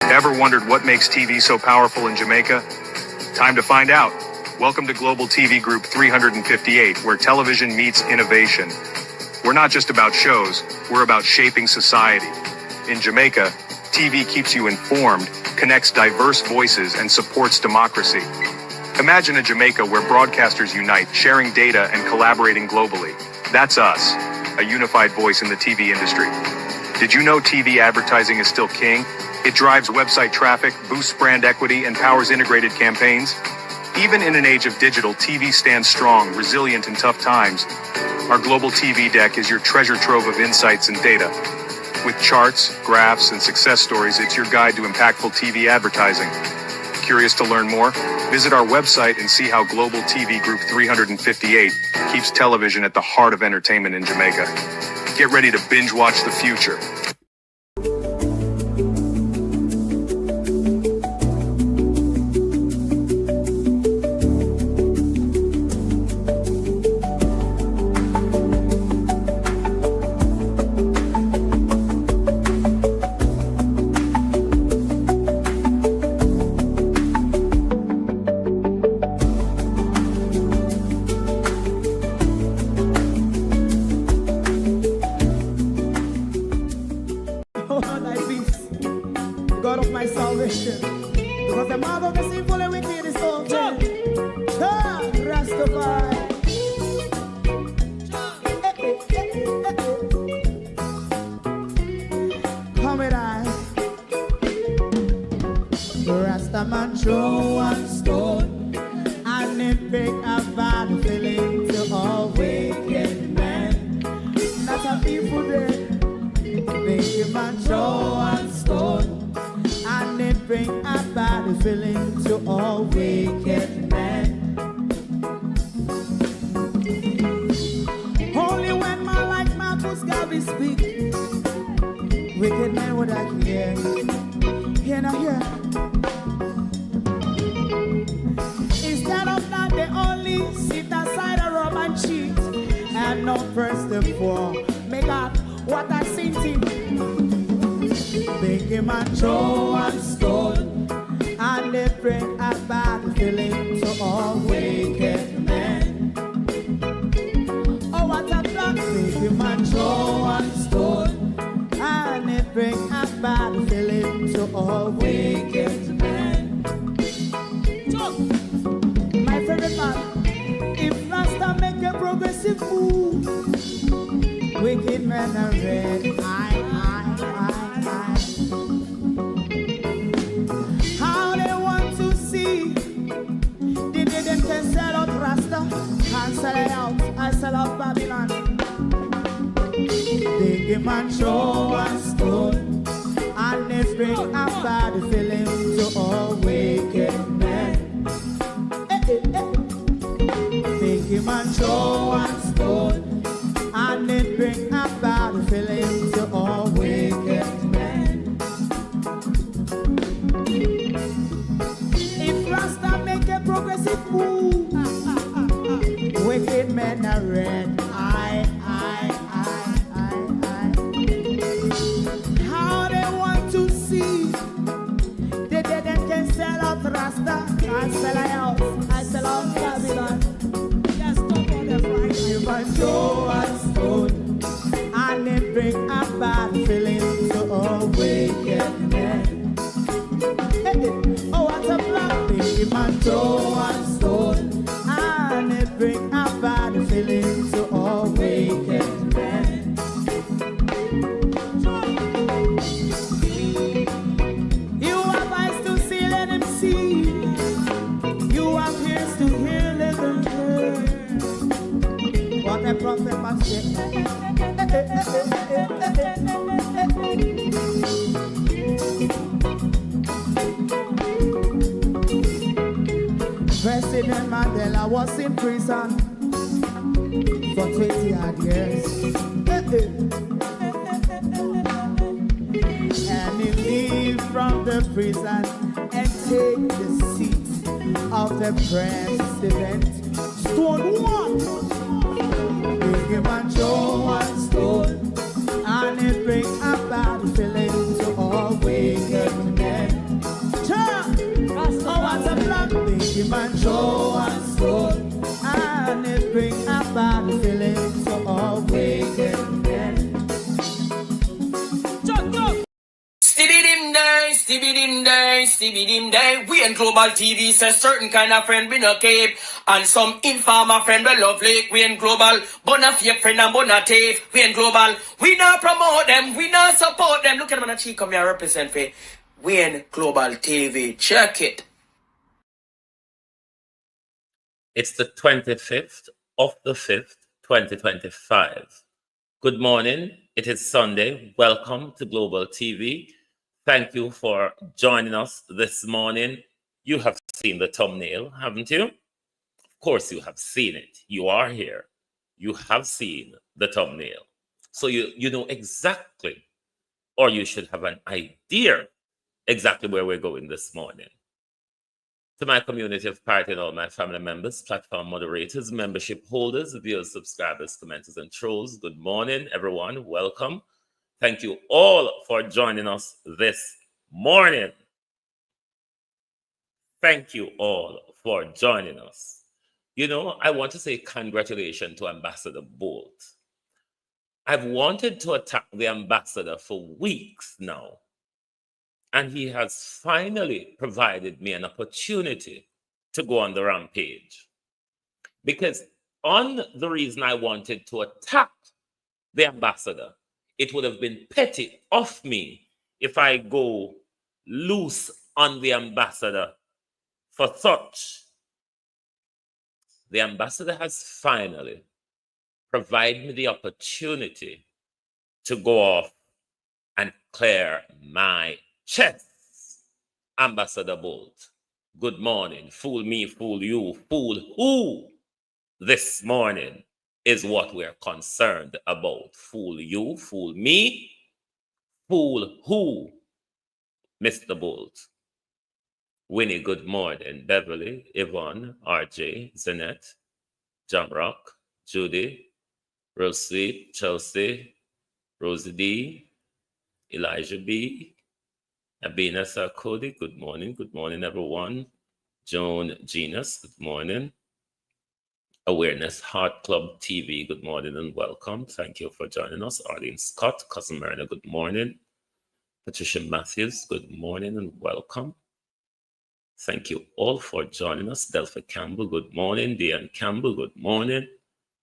Ever wondered what makes TV so powerful in Jamaica? Time to find out. Welcome to Global TV Group 358, where television meets innovation. We're not just about shows, we're about shaping society. In Jamaica, TV keeps you informed, connects diverse voices, and supports democracy. Imagine a Jamaica where broadcasters unite, sharing data and collaborating globally. That's us, a unified voice in the TV industry. Did you know TV advertising is still king? It drives website traffic, boosts brand equity, and powers integrated campaigns. Even in an age of digital, TV stands strong, resilient in tough times. Our Global TV Deck is your treasure trove of insights and data. With charts, graphs, and success stories, it's your guide to impactful TV advertising. Curious to learn more? Visit our website and see how Global TV Group 358 keeps television at the heart of entertainment in Jamaica. Get ready to binge watch the future. President Mandela was in prison for 20 odd years. And he leave from the prison and take the seat of the president. Stone one, bring him and show one stone, and it bring a bad feeling to all wicked men. him and joy and soul, and it bring about feeling to awaken men. Stibbidim day, stibbidim day, stibbidim day. We in Global TV say certain kind of friend we no keep, and some informer friend we lovely. We in Global, but not fake friend and but not thief. We in Global, we not promote them, we not support them. Look at them on the cheek, come here represent for. We in Global TV, check it. It's the 25th of the 5th, 2025. Good morning. It is Sunday. Welcome to Global TV. Thank you for joining us this morning. You have seen the thumbnail, haven't you? Of course you have seen it. You are here. You have seen the thumbnail. So you know exactly, or you should have an idea exactly where we're going this morning. To my community of party and all my family members, platform moderators, membership holders, viewers, subscribers, commenters, and trolls, good morning, everyone. Welcome. Thank you all for joining us this morning. Thank you all for joining us. You know, I want to say congratulations to Ambassador Bolt. I've wanted to attack the ambassador for weeks now, and he has finally provided me an opportunity to go on the rampage. Because on the reason I wanted to attack the ambassador, it would have been petty of me if I go loose on the ambassador for such. The ambassador has finally provided me the opportunity to go off and clear my chest. Ambassador Bolt, good morning. Fool me, fool you, fool who? This morning is what we're concerned about. Fool you, fool me, fool who? Mr. Bolt. Winnie, good morning. Beverly, Yvonne, RJ, Zanette, Jamrock, Judy, Rose Sweet, Chelsea, Rosie D, Elijah B, Abina Sarkodi, good morning. Good morning, everyone. Joan Genus, good morning. Awareness Heart Club TV, good morning and welcome. Thank you for joining us. Arlene Scott, Cousin Marina, good morning. Patricia Matthews, good morning and welcome. Thank you all for joining us. Delphi Campbell, good morning. Deanne Campbell, good morning.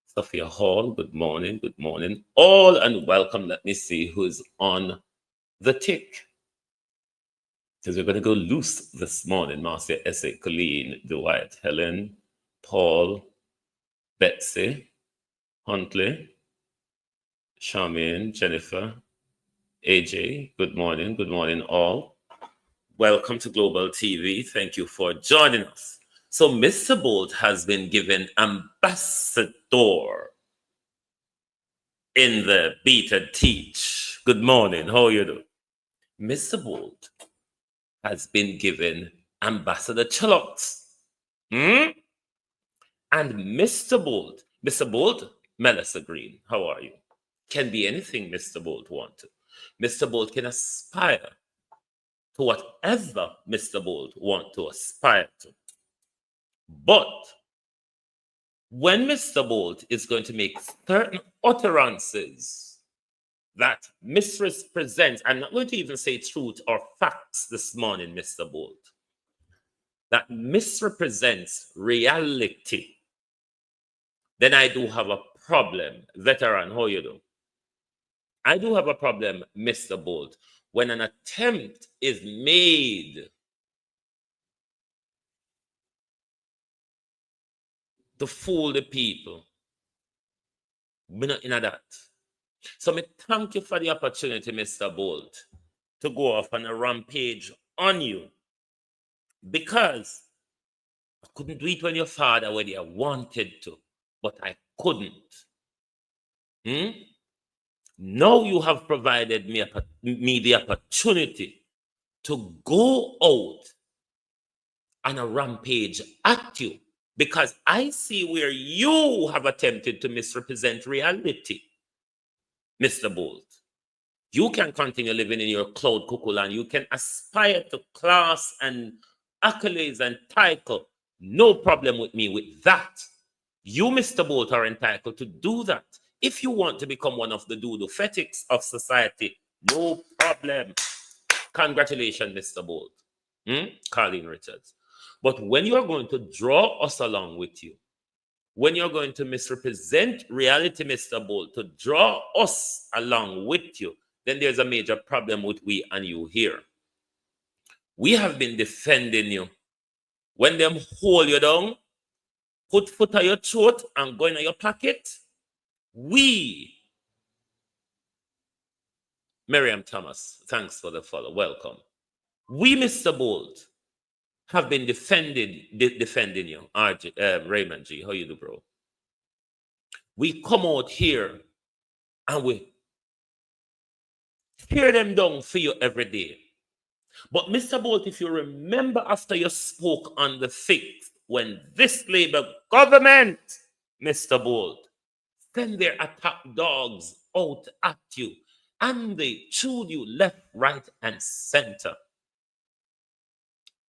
Sophia Hall, good morning. Good morning. All and welcome. Let me see who's on the tick. Because we're going to go loose this morning. Marcia, Essay, Colleen, Dwight, Helen, Paul, Betsy, Huntley, Charmaine, Jennifer, AJ, good morning. Good morning, all. Welcome to Global TV. Thank you for joining us. So Mr. Bolt has been given ambassador in the Beta Teach. Good morning. How are you doing? Mr. Bolt has been given Ambassador Chalox. And Mr. Bolt, Melissa Green, how are you? Can be anything Mr. Bolt wants. Mr. Bolt can aspire to whatever Mr. Bolt wants to aspire to. But when Mr. Bolt is going to make certain utterances that misrepresents, I'm not going to even say truth or facts this morning, Mr. Bolt, that misrepresents reality, then I do have a problem. Veteran, how you do? I do have a problem, Mr. Bolt, when an attempt is made to fool the people. We're not in that. So me thank you for the opportunity, Mr. Bolt, to go off on a rampage on you. Because I couldn't do it when your father already wanted to, but I couldn't. Now you have provided me the opportunity to go out on a rampage at you, because I see where you have attempted to misrepresent reality, Mr. Bolt. You can continue living in your cloud cuckoo land. You can aspire to class and accolades and title No problem with me with that. You, Mr. Bolt, are entitled to do that. If you want to become one of the doodle fetics of society, no problem. Congratulations, Mr. Bolt. Carlene Richards. But when you are going to draw us along with you, when you're going to misrepresent reality, Mr. Bolt, to draw us along with you, then there's a major problem with we and you here. We have been defending you. When them hold you down, put foot on your throat and go in your pocket, we, Miriam Thomas, thanks for the follow, welcome. We, Mr. Bolt, have been defending you. Raymond G, how you do, bro? We come out here and we tear them down for you every day. But Mr. Bolt, if you remember after you spoke on the 5th, when this Labour government, Mr. Bolt, send their attack dogs out at you and they chewed you left, right, and center.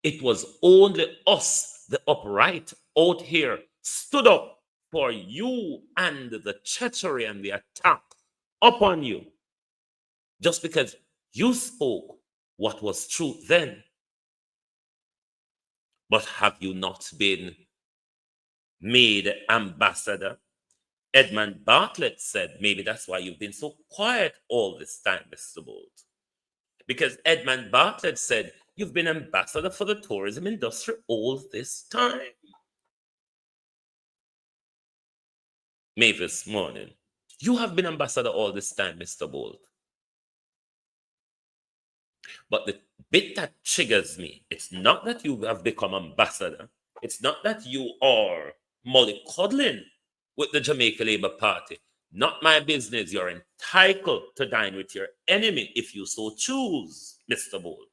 It was only us, the upright, out here, stood up for you and the treachery and the attack upon you. Just because you spoke what was true then. But have you not been made ambassador? Edmund Bartlett said, maybe that's why you've been so quiet all this time, Mr. Bolt. Because Edmund Bartlett said, you've been ambassador for the tourism industry all this time. Mavis Morning, you have been ambassador all this time, Mr. Bolt. But the bit that triggers me, it's not that you have become ambassador. It's not that you are mollycoddling with the Jamaica Labour Party. Not my business. You're entitled to dine with your enemy if you so choose, Mr. Bolt.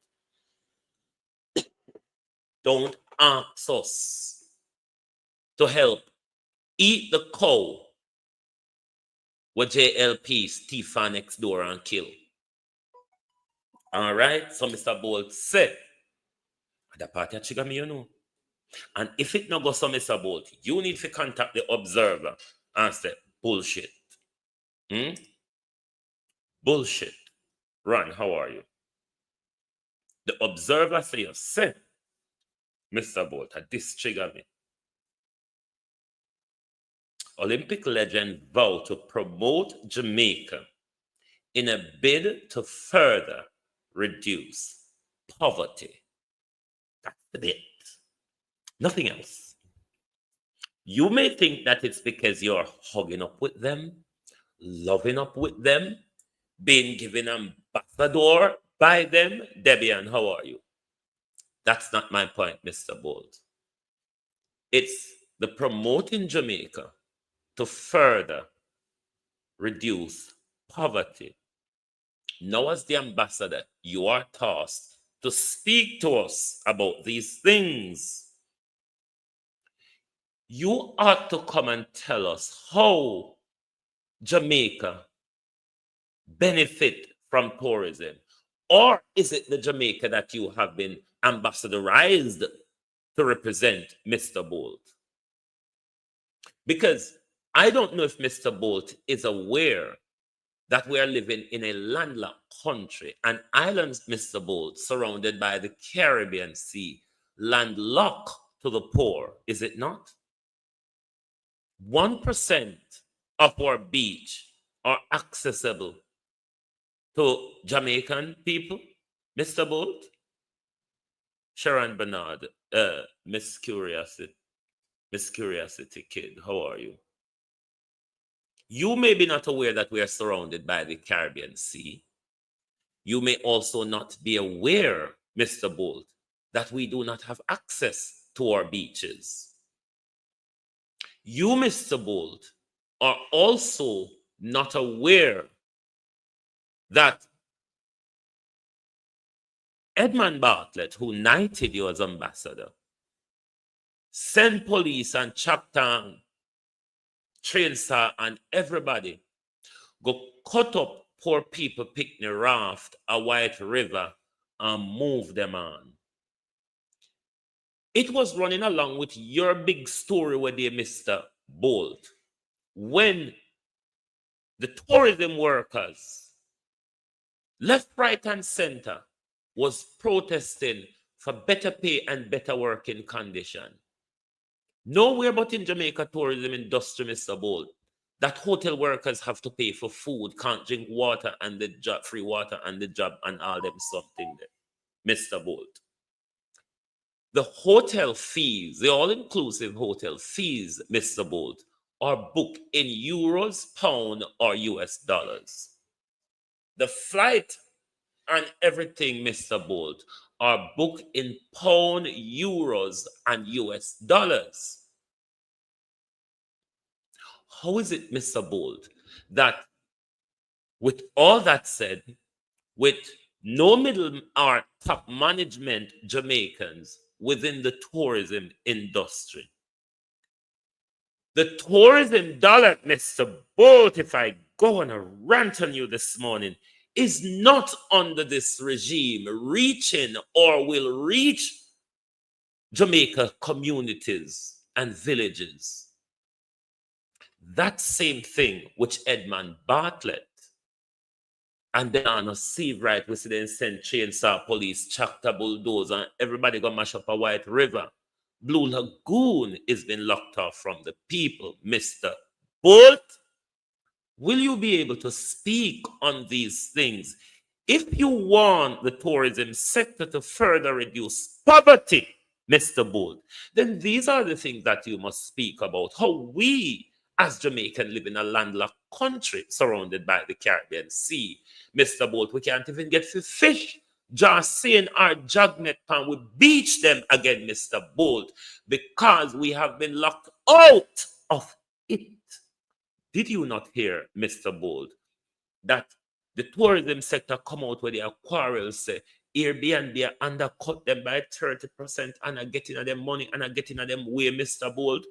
Don't ask us to help eat the cow with JLP, Stephen next door and kill. All right, so Mr. Bolt said, the party trigger me, you know. And if it not go so, Mr. Bolt, you need to contact the observer and say, bullshit. Bullshit. Ron, how are you? The observer say, you said, Mr. Bolt, this trigger me. Olympic legend vow to promote Jamaica in a bid to further reduce poverty. That's the bit. Nothing else. You may think that it's because you're hugging up with them, loving up with them, being given ambassador by them. Debian, how are you? That's not my point, Mr. Bolt. It's the promoting Jamaica to further reduce poverty. Now, as the ambassador, you are tasked to speak to us about these things. You ought to come and tell us how Jamaica benefit from tourism. Or is it the Jamaica that you have been ambassadorized to represent, Mr. Bolt? Because I don't know if Mr. Bolt is aware that we are living in a landlocked country, an island, Mr. Bolt, surrounded by the Caribbean Sea, landlocked to the poor, is it not? 1% of our beach are accessible to Jamaican people, Mr. Bolt. Sharon Bernard, Miss Curiosity Kid, how are you? You may be not aware that we are surrounded by the Caribbean Sea. You may also not be aware, Mr. Bolt, that we do not have access to our beaches. You, Mr. Bolt, are also not aware that Edmund Bartlett, who knighted you as ambassador, sent police and chapter Trailstar and everybody go cut up poor people picnic raft a White River and move them on. It was running along with your big story with the Mr. Bolt. When the tourism workers, left, right, and center, was protesting for better pay and better working condition. Nowhere but in Jamaica tourism industry, Mr. Bolt, that hotel workers have to pay for food, can't drink water and the job, free water and the job and all them something there, Mr. Bolt. The hotel fees, the all-inclusive hotel fees, Mr. Bolt, are booked in euros, pound, or US dollars. The flight and everything, Mr. Bolt, are booked in pound, euros, and US dollars. How is it, Mr. Bolt, that with all that said, with no middle or top management Jamaicans within the tourism industry, the tourism dollar, Mr. Bolt, if I go on a rant on you this morning, is not under this regime reaching or will reach Jamaica communities and villages. That same thing which Edmund Bartlett and then on a sieve right, we see them send chainsaw police, tractor bulldozer, and everybody go mash up a White River. Blue Lagoon is been locked off from the people, Mr. Bolt. Will you be able to speak on these things? If you want the tourism sector to further reduce poverty, Mr. Bolt, then these are the things that you must speak about. How we, as Jamaican, live in a landlocked country surrounded by the Caribbean Sea. Mr. Bolt, we can't even get to fish. Just saying our jugnet pan, we beach them again, Mr. Bolt, because we have been locked out of it. Did you not hear, Mr. Bolt, that the tourism sector come out with their quarrels, say Airbnb undercut them by 30% and are getting at them money and are getting at them way, Mr. Bolt?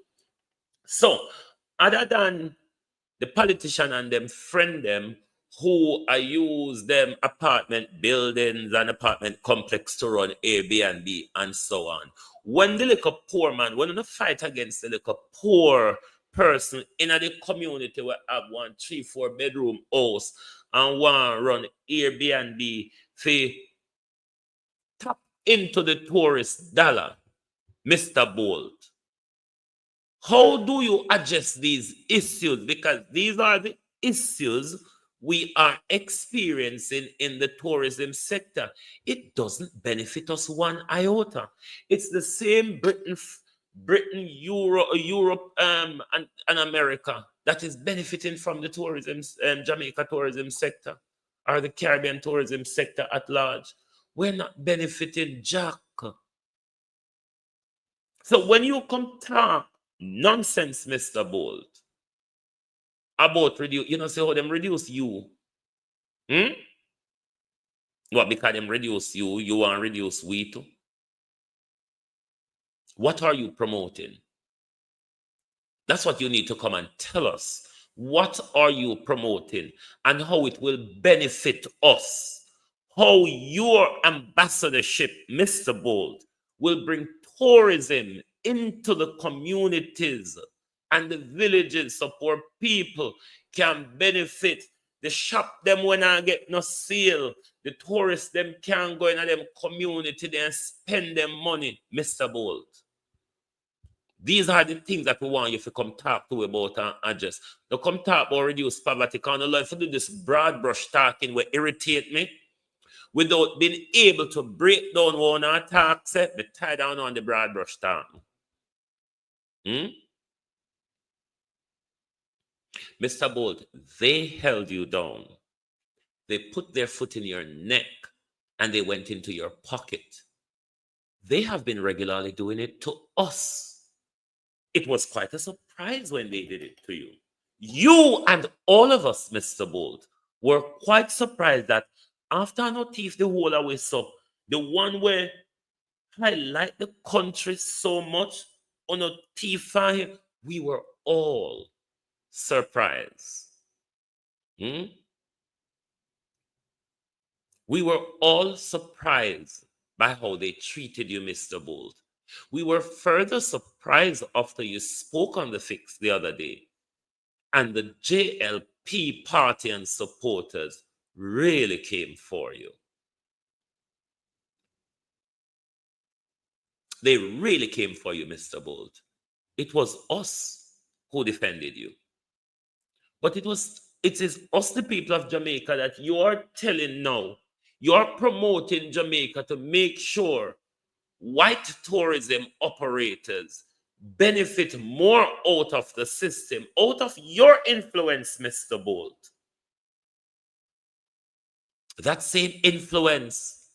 So, other than the politician and them friend them who are use them apartment buildings and apartment complex to run Airbnb and so on, when the little poor man, when you fight against the little poor person in the community where have 1, 3, 4 bedroom house and one run Airbnb for tap into the tourist dollar, Mr. Bolt, how do you address these issues? Because these are the issues we are experiencing in the tourism sector. It doesn't benefit us one iota. It's the same Britain, Europe, and America that is benefiting from the tourism, Jamaica tourism sector, or the Caribbean tourism sector at large. We're not benefiting jack. So when you come talk nonsense, Mr. Bolt, about reduce, you know, say how them reduce you. What, because them reduce you, you want to reduce we too? What are you promoting? That's what you need to come and tell us. What are you promoting and how it will benefit us? How your ambassadorship, Mr. Bolt, will bring tourism into the communities and the villages so poor people can benefit. The shop them when I get no sale. The tourists them can go in them community and spend them money, Mr. Bolt. These are the things that we want you to come talk to about and address. Don't come talk about reduce poverty. Can't allow you to do this broad brush talking will irritate me without being able to break down one our talk set, but tie down on the broad brush talk. Mr. Bolt, they held you down. They put their foot in your neck and they went into your pocket. They have been regularly doing it to us. It was quite a surprise when they did it to you. You and all of us, Mr. Bolt, were quite surprised that after no thief the whole away, so the one where highlight the country so much on a thief, we were all surprised. We were all surprised by how they treated you, Mr. Bolt. We were further surprised after you spoke on the fix the other day, and the JLP party and supporters really came for you. They really came for you, Mr. Bolt. It was us who defended you. But it is us, the people of Jamaica, that you are telling now. You're promoting Jamaica to make sure white tourism operators benefit more out of the system, out of your influence, Mr. Bolt. That same influence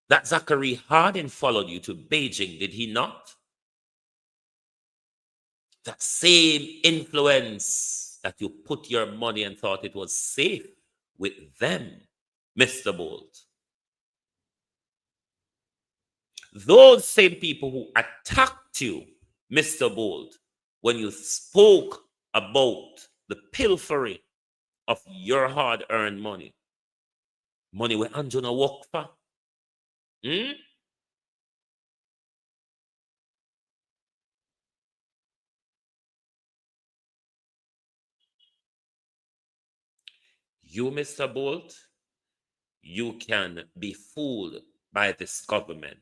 that Zachary Harding followed you to Beijing, did he not? That same influence that you put your money and thought it was safe with them, Mr. Bolt. Those same people who attacked you, Mr. Bolt, when you spoke about the pilfering of your hard-earned money. Money where Andrew no work for. You, Mr. Bolt, you can be fooled by this government.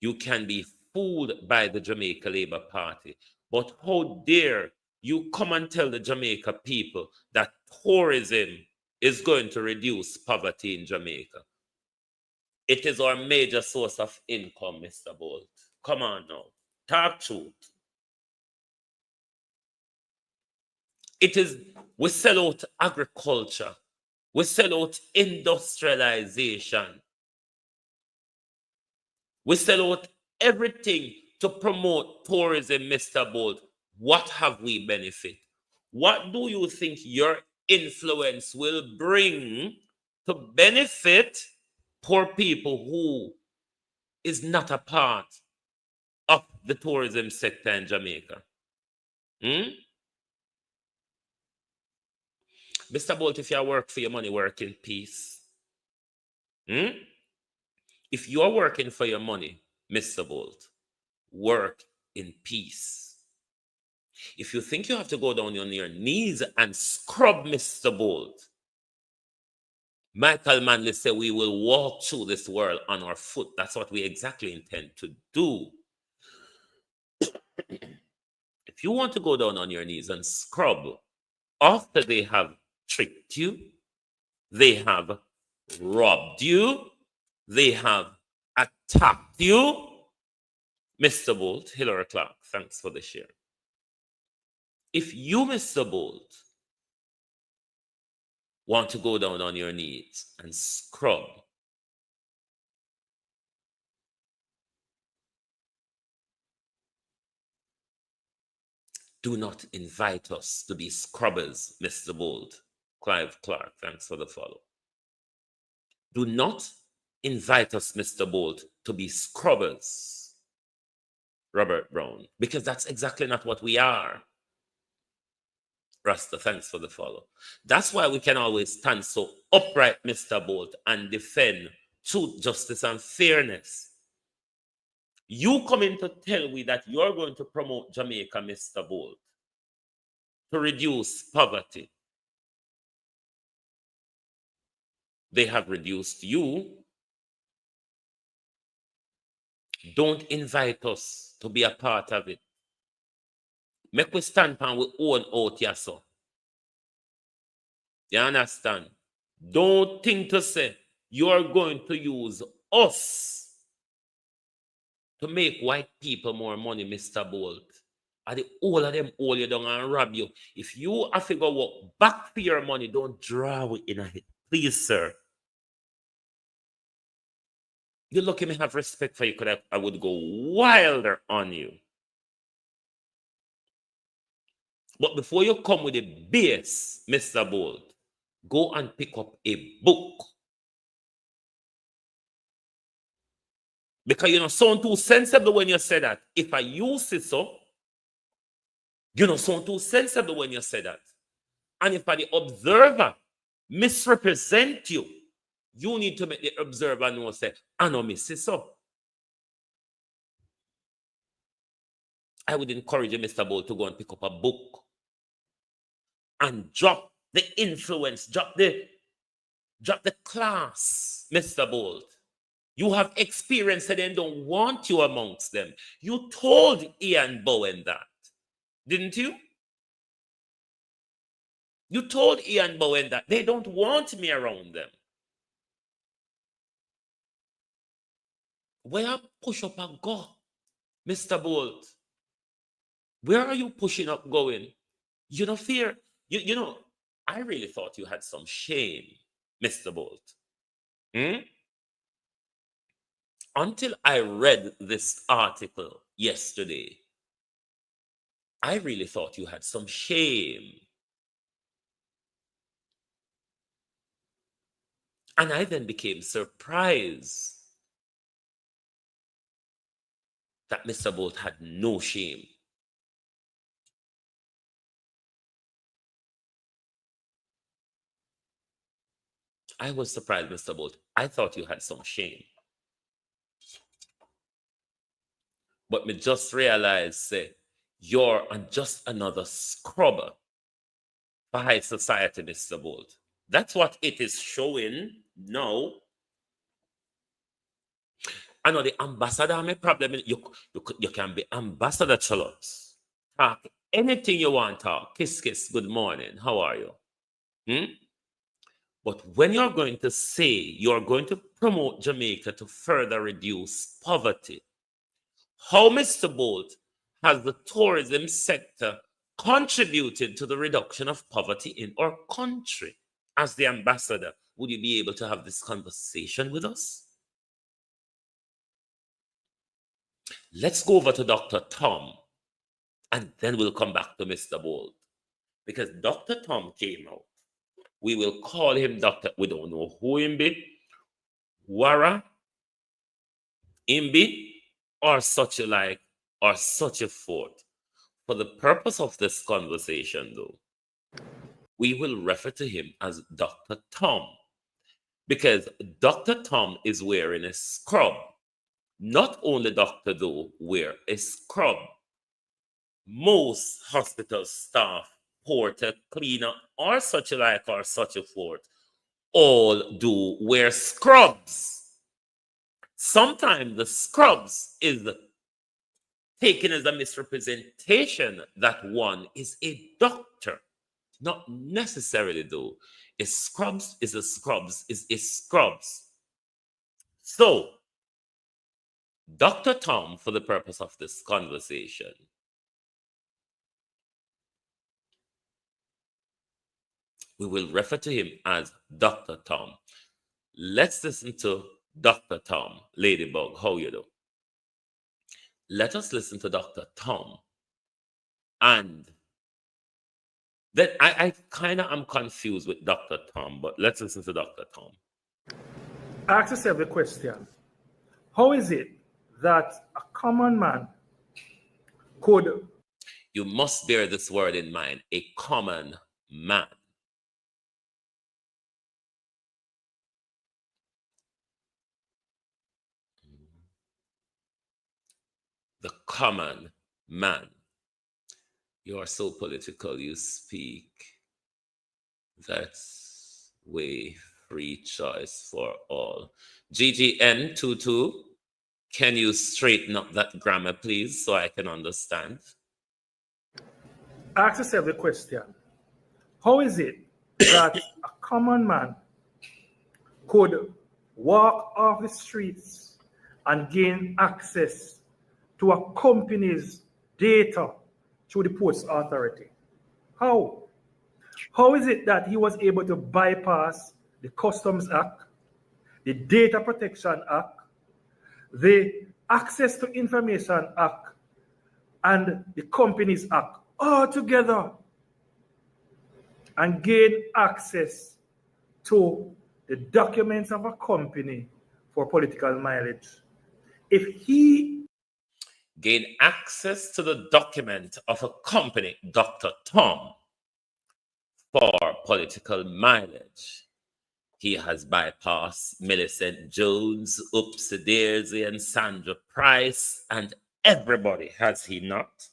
You can be fooled by the Jamaica Labour Party. But how dare you come and tell the Jamaica people that tourism is going to reduce poverty in Jamaica? It is our major source of income, Mr. Bolt. Come on now. Talk truth. We sell out agriculture. We sell out industrialization. We sell out everything to promote tourism, Mr. Bolt. What have we benefit? What do you think your influence will bring to benefit poor people who is not a part of the tourism sector in Jamaica? Mr. Bolt, if you work for your money, work in peace. If you're working for your money, Mr. Bolt, work in peace. If you think you have to go down on your knees and scrub, Mr. Bolt, Michael Manley said we will walk through this world on our foot. That's what we exactly intend to do. If you want to go down on your knees and scrub, after they have tricked you, they have robbed you, they have attacked you, Mr. Bolt, Hillary Clark, thanks for the share. If you, Mr. Bolt, want to go down on your knees and scrub, do not invite us to be scrubbers, Mr. Bolt. Clive Clark, thanks for the follow. Do not invite us, Mr. Bolt, to be scrubbers, Robert Brown, because that's exactly not what we are. Rasta, thanks for the follow. That's why we can always stand so upright, Mr. Bolt, and defend truth, justice, and fairness. You come in to tell me that you're going to promote Jamaica, Mr. Bolt, to reduce poverty. They have reduced you. Don't invite us to be a part of it. Make we stand and we own out here, so. You understand? Don't think to say you're going to use us to make white people more money, Mr. Bolt. And all of them hold you down and rob you. If you have to go walk back for your money, don't draw it in a hit. Please, sir. You lucky me have respect for you, because I would go wilder on you. But before you come with a base, Mr. Bolt, go and pick up a book. Because you don't sound too sensible when you say that. If I use it so, you don't sound too sensible when you say that. And if the observer misrepresent you, you need to make the observer know, say, I know miss it so. I would encourage you, Mr. Bolt, to go and pick up a book and drop the influence, drop the class, Mr. Bolt. You have experience that they don't want you amongst them. You told Ian Bowen that, didn't you? You told Ian Bowen that they don't want me around them. Where push up and go, Mr. Bolt? Where are you pushing up going? You don't fear. You know, I really thought you had some shame, Mr. Bolt. Until I read this article yesterday, I really thought you had some shame. And I then became surprised that Mr. Bolt had no shame. I was surprised, Mr. Bolt. I thought you had some shame. But me just realized you're just another scrubber for high society, Mr. Bolt. That's what it is showing now. I know the ambassador have a problem. You can be ambassador Charlotte. Talk anything you want to talk. Kiss, kiss, good morning. How are you? But when you're going to say you're going to promote Jamaica to further reduce poverty, how, Mr. Bolt, has the tourism sector contributed to the reduction of poverty in our country? As the ambassador, would you be able to have this conversation with us? Let's go over to Dr. Tom, and then we'll come back to Mr. Bolt. Because Dr. Tom came out. We will call him Dr. We don't know who him be. Wara, Imbi, or such a like, or such a forth. For the purpose of this conversation, though, we will refer to him as Dr. Tom. Because Dr. Tom is wearing a scrub. Not only doctor, though, wear a scrub. Most hospital staff, porter, cleaner, or such a like, or such a forth, all do wear scrubs. Sometimes the scrubs is taken as a misrepresentation that one is a doctor. Not necessarily, though. A scrubs is a scrubs is a scrubs. So, Dr. Tom, for the purpose of this conversation, we will refer to him as Dr. Tom. Let's listen to Dr. Tom. Ladybug, how you do? Let us listen to Dr. Tom. And then I kind of am confused with Dr. Tom, but let's listen to Dr. Tom. Ask yourself the question, how is it that a common man could... You must bear this word in mind, a common man. The common man. You are so political, you speak. That's way free choice for all. GGN22, can you straighten up that grammar, please, so I can understand? Ask yourself the question, how is it that a common man could walk off the streets and gain access to a company's data through the Post Authority? How? How is it that he was able to bypass the Customs Act, the Data Protection Act, the Access to Information Act, and the Companies Act all together and gain access to the documents of a company for political mileage? If he gain access to the document of a company, Dr. Tom, for political mileage, he has bypassed Millicent Jones, Oopsie Daisy, and Sandra Price, and everybody, has he not?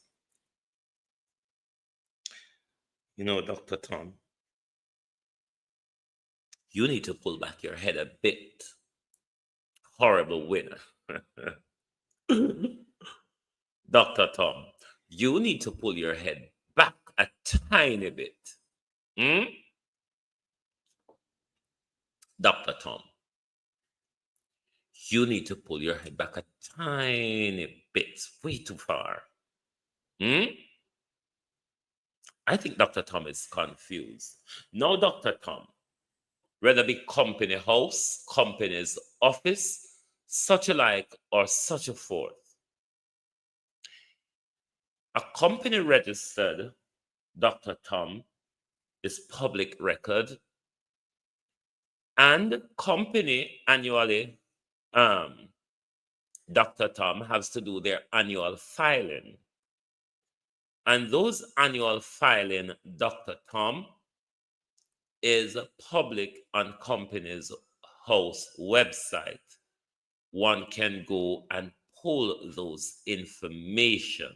You know, Dr. Tom, you need to pull back your head a bit. Horrible winner. Dr. Tom, you need to pull your head back a tiny bit. Dr. Tom, you need to pull your head back a tiny bit, way too far. I think Dr. Tom is confused. No, Dr. Tom, whether it be company house, company's office, such a like, or such a forth. A company registered, Dr. Tom, is public record, and company annually, Dr. Tom has to do their annual filing. And those annual filing, Dr. Tom, is public on company's house website. One can go and pull those information.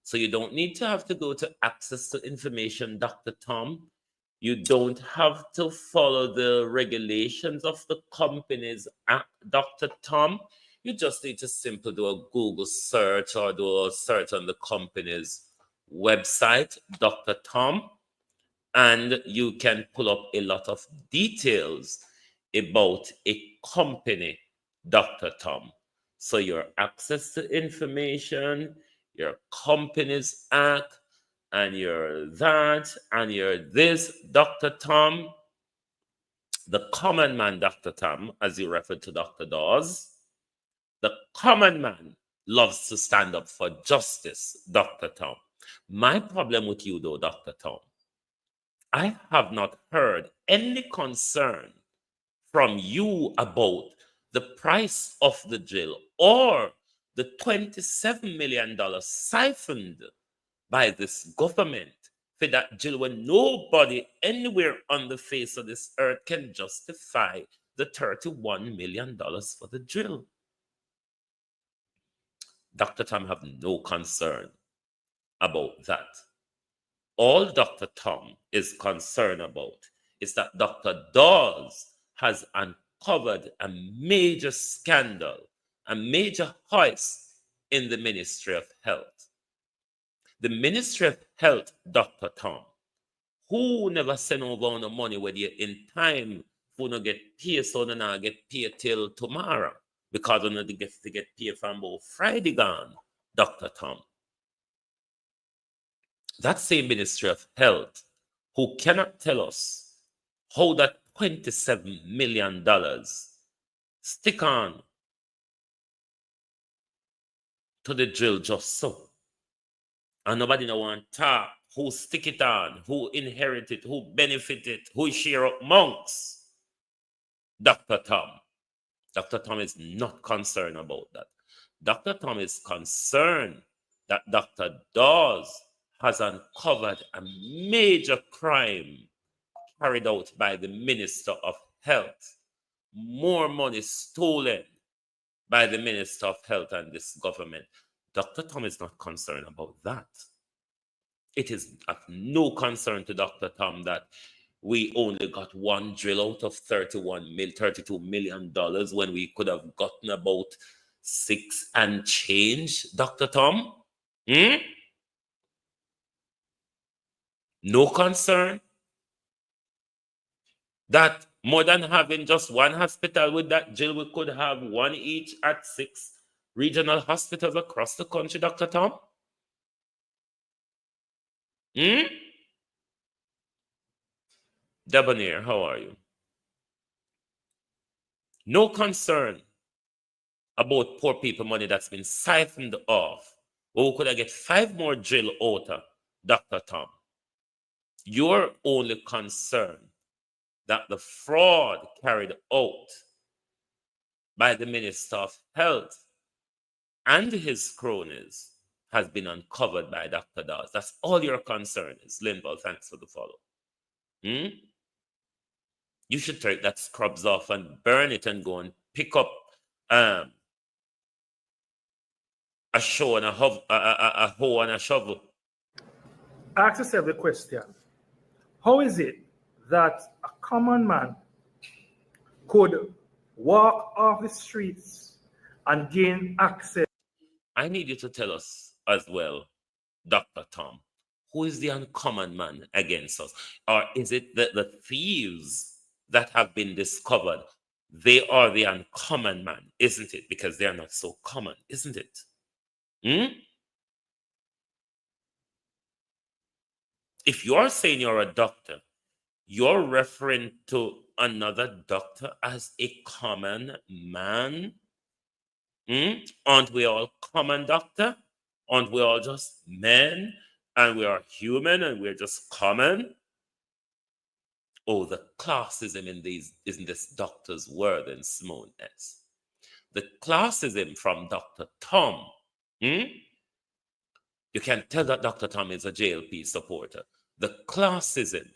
So you don't need to have to go to access to information, Dr. Tom. You don't have to follow the regulations of the company's act, Dr. Tom. You just need to simply do a Google search or do a search on the company's website, Dr. Tom, and you can pull up a lot of details about a company, Dr. Tom. So your access to information, your company's act, and your that, and your this, Dr. Tom. The common man, Dr. Tom, as you referred to Dr. Dawes, the common man loves to stand up for justice, Dr. Tom. My problem with you, though, Dr. Tom, I have not heard any concern from you about the price of the drill or the $27 million siphoned by this government for that drill when nobody anywhere on the face of this earth can justify the $31 million for the drill. Dr. Tom have no concern about that. All Dr. Tom is concerned about is that Dr. Dawes has uncovered a major scandal, a major heist in the Ministry of Health. The Ministry of Health, Dr. Tom, who never send over the money when you in time who no get paid, so no not get paid till tomorrow because we not get to get paid from about Friday gone, Dr. Tom. That same Ministry of Health who cannot tell us how that $27 million stick on to the drill just so. And nobody no want to talk who stick it on, who inherit it, who benefit it, who share up monks. Dr. Tom. Dr. Tom is not concerned about that. Dr. Tom is concerned that Dr. Dawes has uncovered a major crime carried out by the Minister of Health. More money stolen by the Minister of Health and this government. Dr. Tom is not concerned about that. It is of no concern to Dr. Tom that we only got one drill out of $32 million when we could have gotten about 6 and change, Dr. Tom. No concern that more than having just one hospital with that drill, we could have one each at 6 regional hospitals across the country, Dr. Tom? Debonair, how are you? No concern about poor people money that's been siphoned off. Well, we could have get 5 more drill out of Dr. Tom. You're only concerned that the fraud carried out by the Minister of Health and his cronies has been uncovered by Dr. Dawes. That's all your concern is. Linval, thanks for the follow. You should take that scrubs off and burn it and go and pick up a hoe and a shovel. Ask yourself the question, How is it that a common man could walk off the streets and gain access? I need you to tell us as well, Dr. Tom, who is the uncommon man against us? Or is it the thieves that have been discovered? They are the uncommon man, isn't it? Because they are not so common, isn't it? If you're saying you're a doctor, you're referring to another doctor as a common man? Aren't we all common, doctor? Aren't we all just men and we are human and we're just common? Oh, the classism in this doctor's word and smoothness. The classism from Dr. Tom. You can tell that Dr. Tom is a JLP supporter. The classism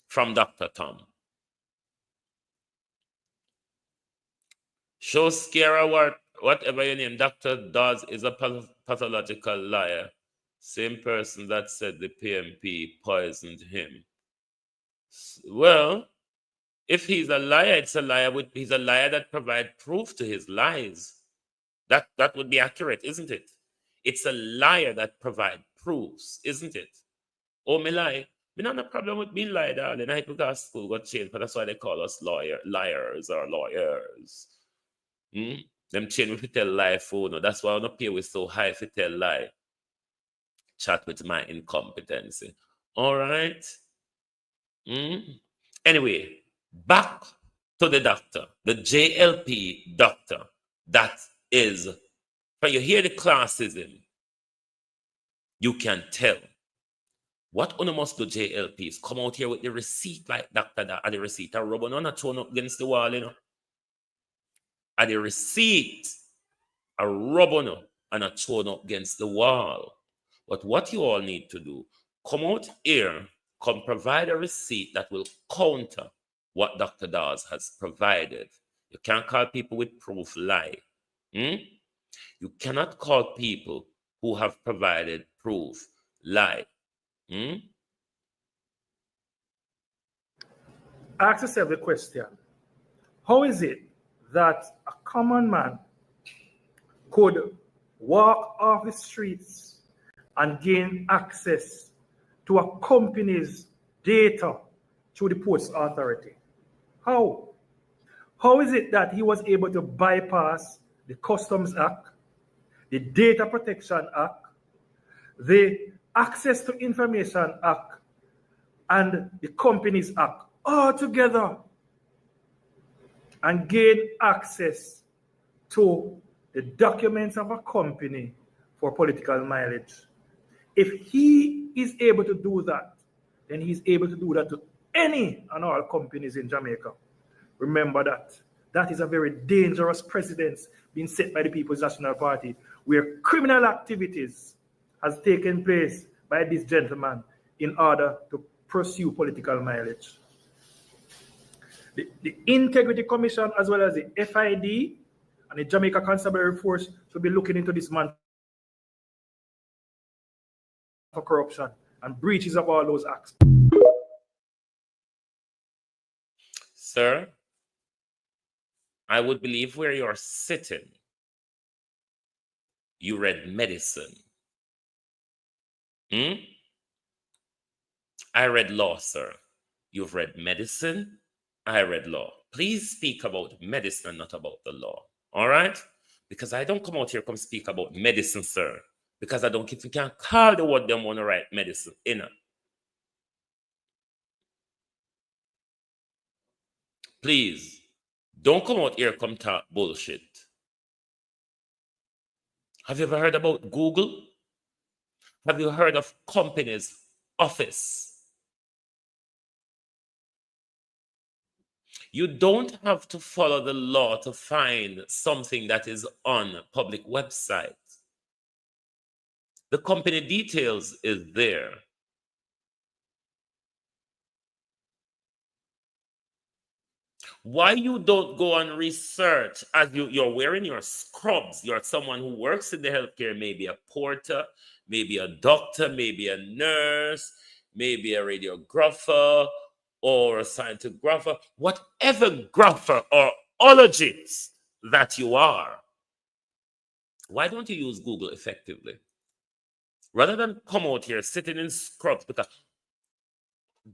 from Dr. Tom. Show Scara whatever your name, Dr. Dodds is a pathological liar. Same person that said the PMP poisoned him. Well, if he's a liar, it's a liar. He's a liar that provides proof to his lies. That would be accurate, isn't it? It's a liar that provides proofs, isn't it? Oh, me lie. Me not no problem with being lied, darling. I go to school, got changed, but that's why they call us liars or lawyers. Them change if you tell lie for no. That's why I don't pay with so high if you tell lie. Chat with my incompetency. All right. Anyway, back to the doctor, the JLP doctor. That is, when you hear the classism, you can tell. What one must do JLP is come out here with the receipt like Dr. Da, and the receipt are rubbing on and thrown up against the wall, you know. And the receipt are rubbing up and are thrown up against the wall. But what you all need to do, come out here, come provide a receipt that will counter what Dr. Dawes has provided. You can't call people with proof lie. You cannot call people who have provided proof lie. Ask yourself the question, how is it that a common man could walk off the streets and gain access to a company's data through the Ports Authority? How? How is it that he was able to bypass the Customs Act, the Data Protection Act, the Access to Information Act, and the Companies Act all together and gain access to the documents of a company for political mileage? If he is able to do that, then he's able to do that to any and all companies in Jamaica. Remember that. That is a very dangerous precedent being set by the People's National Party, where criminal activities has taken place by this gentleman in order to pursue political mileage. The Integrity Commission, as well as the FID and the Jamaica Constabulary Force, should be looking into this man for corruption and breaches of all those acts. Sir, I would believe where you're sitting, you read medicine. I read law, sir. You've read medicine. I read law. Please speak about medicine, not about the law. All right? Because I don't come out here come speak about medicine, sir. Because I don't think you can call the word them want to write medicine in it. Please, don't come out here come talk bullshit. Have you ever heard about Google? Have you heard of Companies Office? You don't have to follow the law to find something that is on a public website. The company details is there. Why you don't go and research as you're wearing your scrubs? You're someone who works in the healthcare, maybe a porter, maybe a doctor, maybe a nurse, maybe a radiographer or a scientographer, whatever grapher or ologist that you are. Why don't you use Google effectively? Rather than come out here sitting in scrubs, because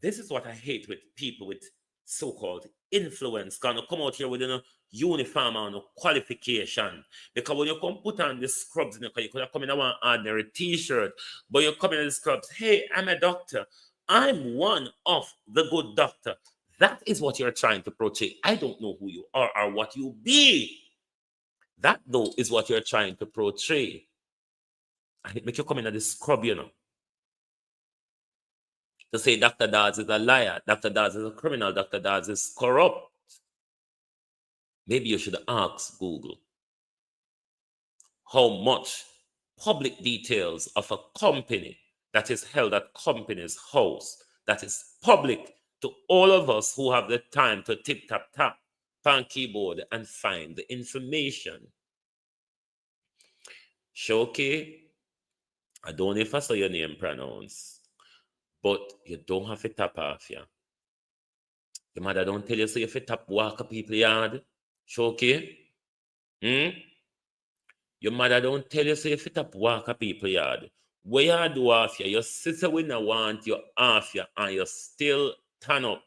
this is what I hate with people with so-called influence. Gonna come out here with a uniform and a qualification. Because when you come put on the scrubs, you could have come in one ordinary t-shirt, but you come in the scrubs, hey, I'm a doctor. I'm one of the good doctor. That is what you're trying to portray. I don't know who you are or what you be. That, though, is what you're trying to portray. And it make you come in at the scrub, you know. To say Dr. Dawes is a liar, Dr. Dawes is a criminal, Dr. Dawes is corrupt. Maybe you should ask Google how much public details of a company that is held at company's house, that is public to all of us who have the time to tap on keyboard and find the information. Shoki, I don't know if I saw your name pronounced, but you don't have to tap off ya. Your mother don't tell you so you have to tap walk a people yard. Shoki? Your mother don't tell you so you have to tap walk a people yard. Where you do off ya, your sister will not want you off ya and you still turn up.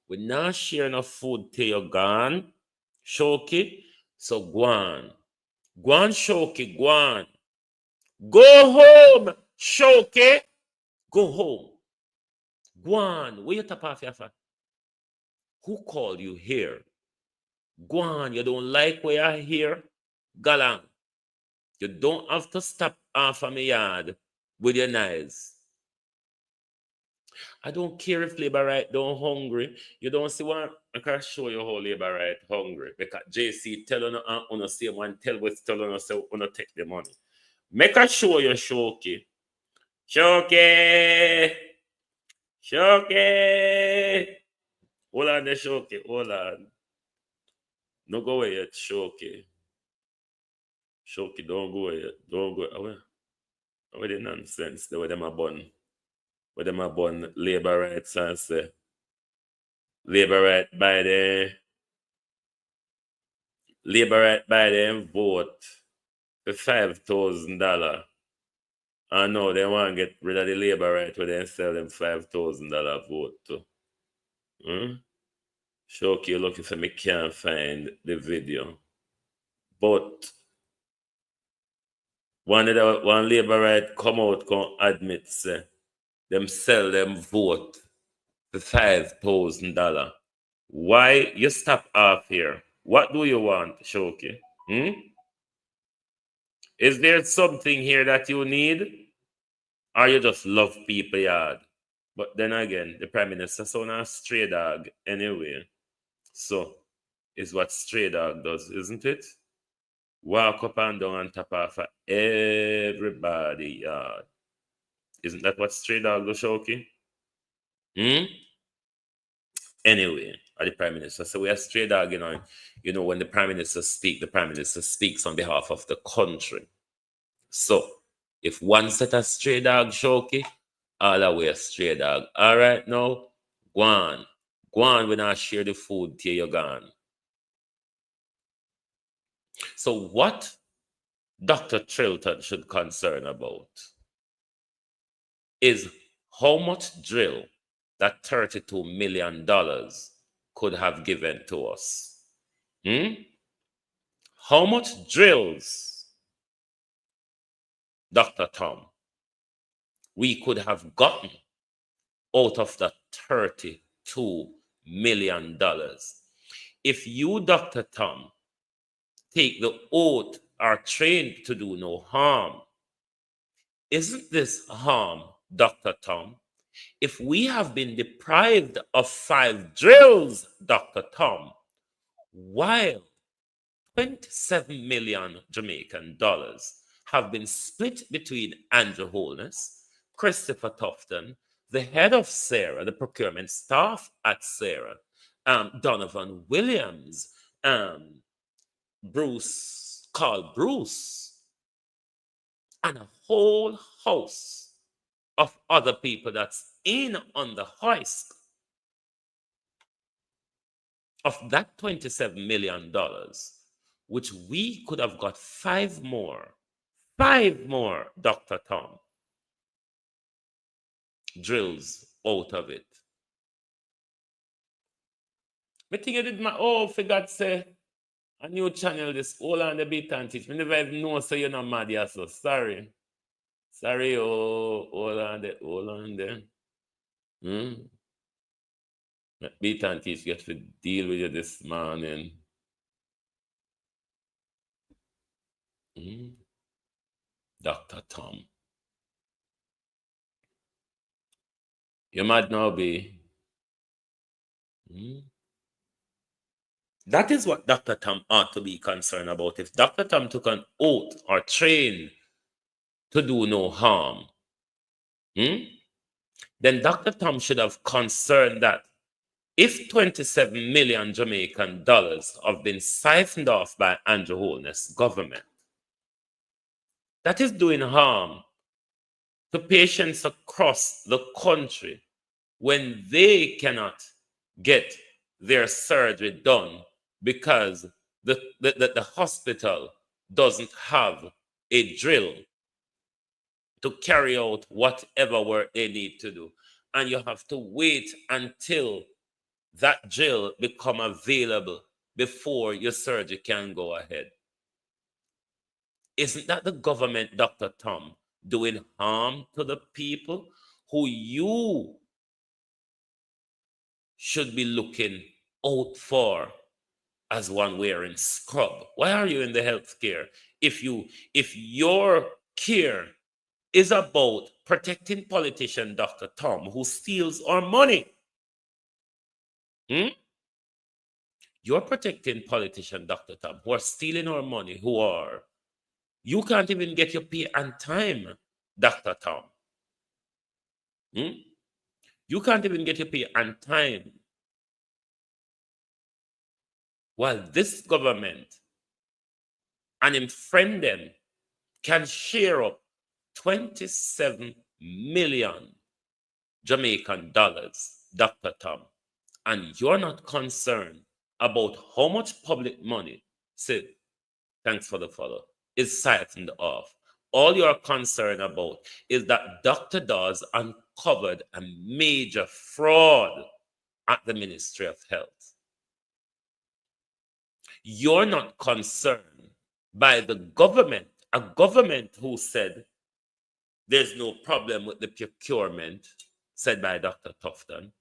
We not share enough food till you're gone. Shoki? So go on. Go on, Shoki, go on. Go home, Shoki. Go home. Go on. Where you tap off your fat? Who called you here? Go on. You don't like where you're here? Galang. You don't have to stop off of my yard with your knives. I don't care if labor right don't hungry. You don't see one. I can show you how labor right hungry. Because JC tell on the same one tell what's telling us so on take the money. Make a show you Shoki. Shoki. Shoki. Hold on the Shoki. Hold on. No go away yet, Shoki. Shoki, don't go away yet. Don't go away. Away the nonsense. The way them a bun. Where them a bun labor rights and say labor right by the labor right by them vote for $5,000. And now they want to get rid of the labor right where they sell them $5,000 vote to. Shoki, you're looking for me, can't find the video. But one labor right come out, come admit say them sell them vote for $5,000. Why you stop off here? What do you want, Shoki? Is there something here that you need? Or you just love people yard? But then again, the Prime Minister sound a stray dog anyway. So, is what stray dog does, isn't it? Walk up and down and tap off of everybody yard. Isn't that what stray dog does, Shoki? Anyway, the Prime Minister. So we are stray dog, you know, when the Prime Minister speaks on behalf of the country. So, if one set a stray dog, Shoki, all the way a stray dog. All right, now, go on. Go on, we not share the food till you're gone. So what Dr. Trilton should concern about is how much drill that $32 million could have given to us. How much drills, Dr. Tom, we could have gotten out of that $32 million if you, Dr. Tom, take the oath, are trained to do no harm. Isn't this harm, Dr. Tom? If we have been deprived of 5 drills, Dr. Tom, while 27 million Jamaican dollars have been split between Andrew Holness, Christopher Tufton, the head of SARA, the procurement staff at SARA, Donovan Williams, Bruce, Carl Bruce, and a whole host of other people that's in on the hoist of that $27 million, which we could have got five more, Dr. Tom, drills out of it. Me think you did my, for God's sake, a new channel, this all on the beat and teach. Me never even know, so you're not mad, yeah, so sorry. Sorry, hold on there. Beat and teach get to deal with you this morning. Dr. Tom. You mad now, be. That is what Dr. Tom ought to be concerned about. If Dr. Tom took an oath or trained to do no harm, then Dr. Tom should have concerned that if 27 million Jamaican dollars have been siphoned off by Andrew Holness' government, that is doing harm to patients across the country when they cannot get their surgery done because the hospital doesn't have a drill to carry out whatever work they need to do. And you have to wait until that drill become available before your surgery can go ahead. Isn't that the government, Dr. Tom, doing harm to the people who you should be looking out for as one wearing scrub? Why are you in the healthcare? If your care is about protecting politician Dr. Tom who steals our money, you're protecting politician Dr. Tom who are stealing our money, you can't even get your pay on time, Dr. Tom. You can't even get your pay on time. While this government and him friend them can share up 27 million Jamaican dollars, Dr. Tom, and you're not concerned about how much public money, Sid, thanks for the follow, is siphoned off. All you're concerned about is that Dr. Dawes uncovered a major fraud at the Ministry of Health. You're not concerned by the government, a government who said there's no problem with the procurement, said by Dr. Tufton.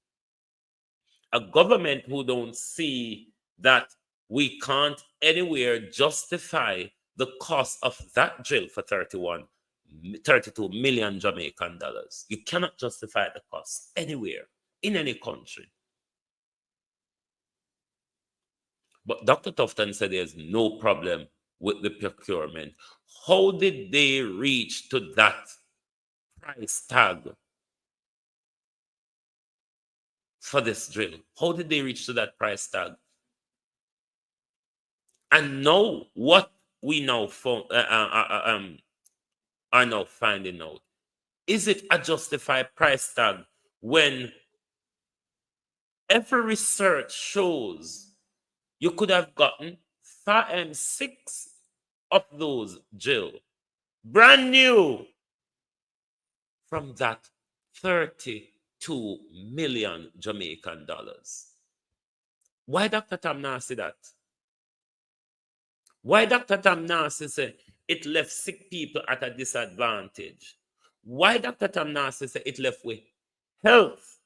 A government who don't see that we can't anywhere justify the cost of that drill for 32 million Jamaican dollars. You cannot justify the cost anywhere in any country. But Dr. Tufton said there's no problem with the procurement. How did they reach to that price tag for this drill? How did they reach to that price tag? And now what we now are now finding out, is it a justified price tag when every research shows you could have gotten 6 of those drill brand new from that 32 million Jamaican dollars? Why Dr. Tom Nasty that? Why Dr. Tom Nasty say it left sick people at a disadvantage? Why Dr. Tom Nasty say it left with health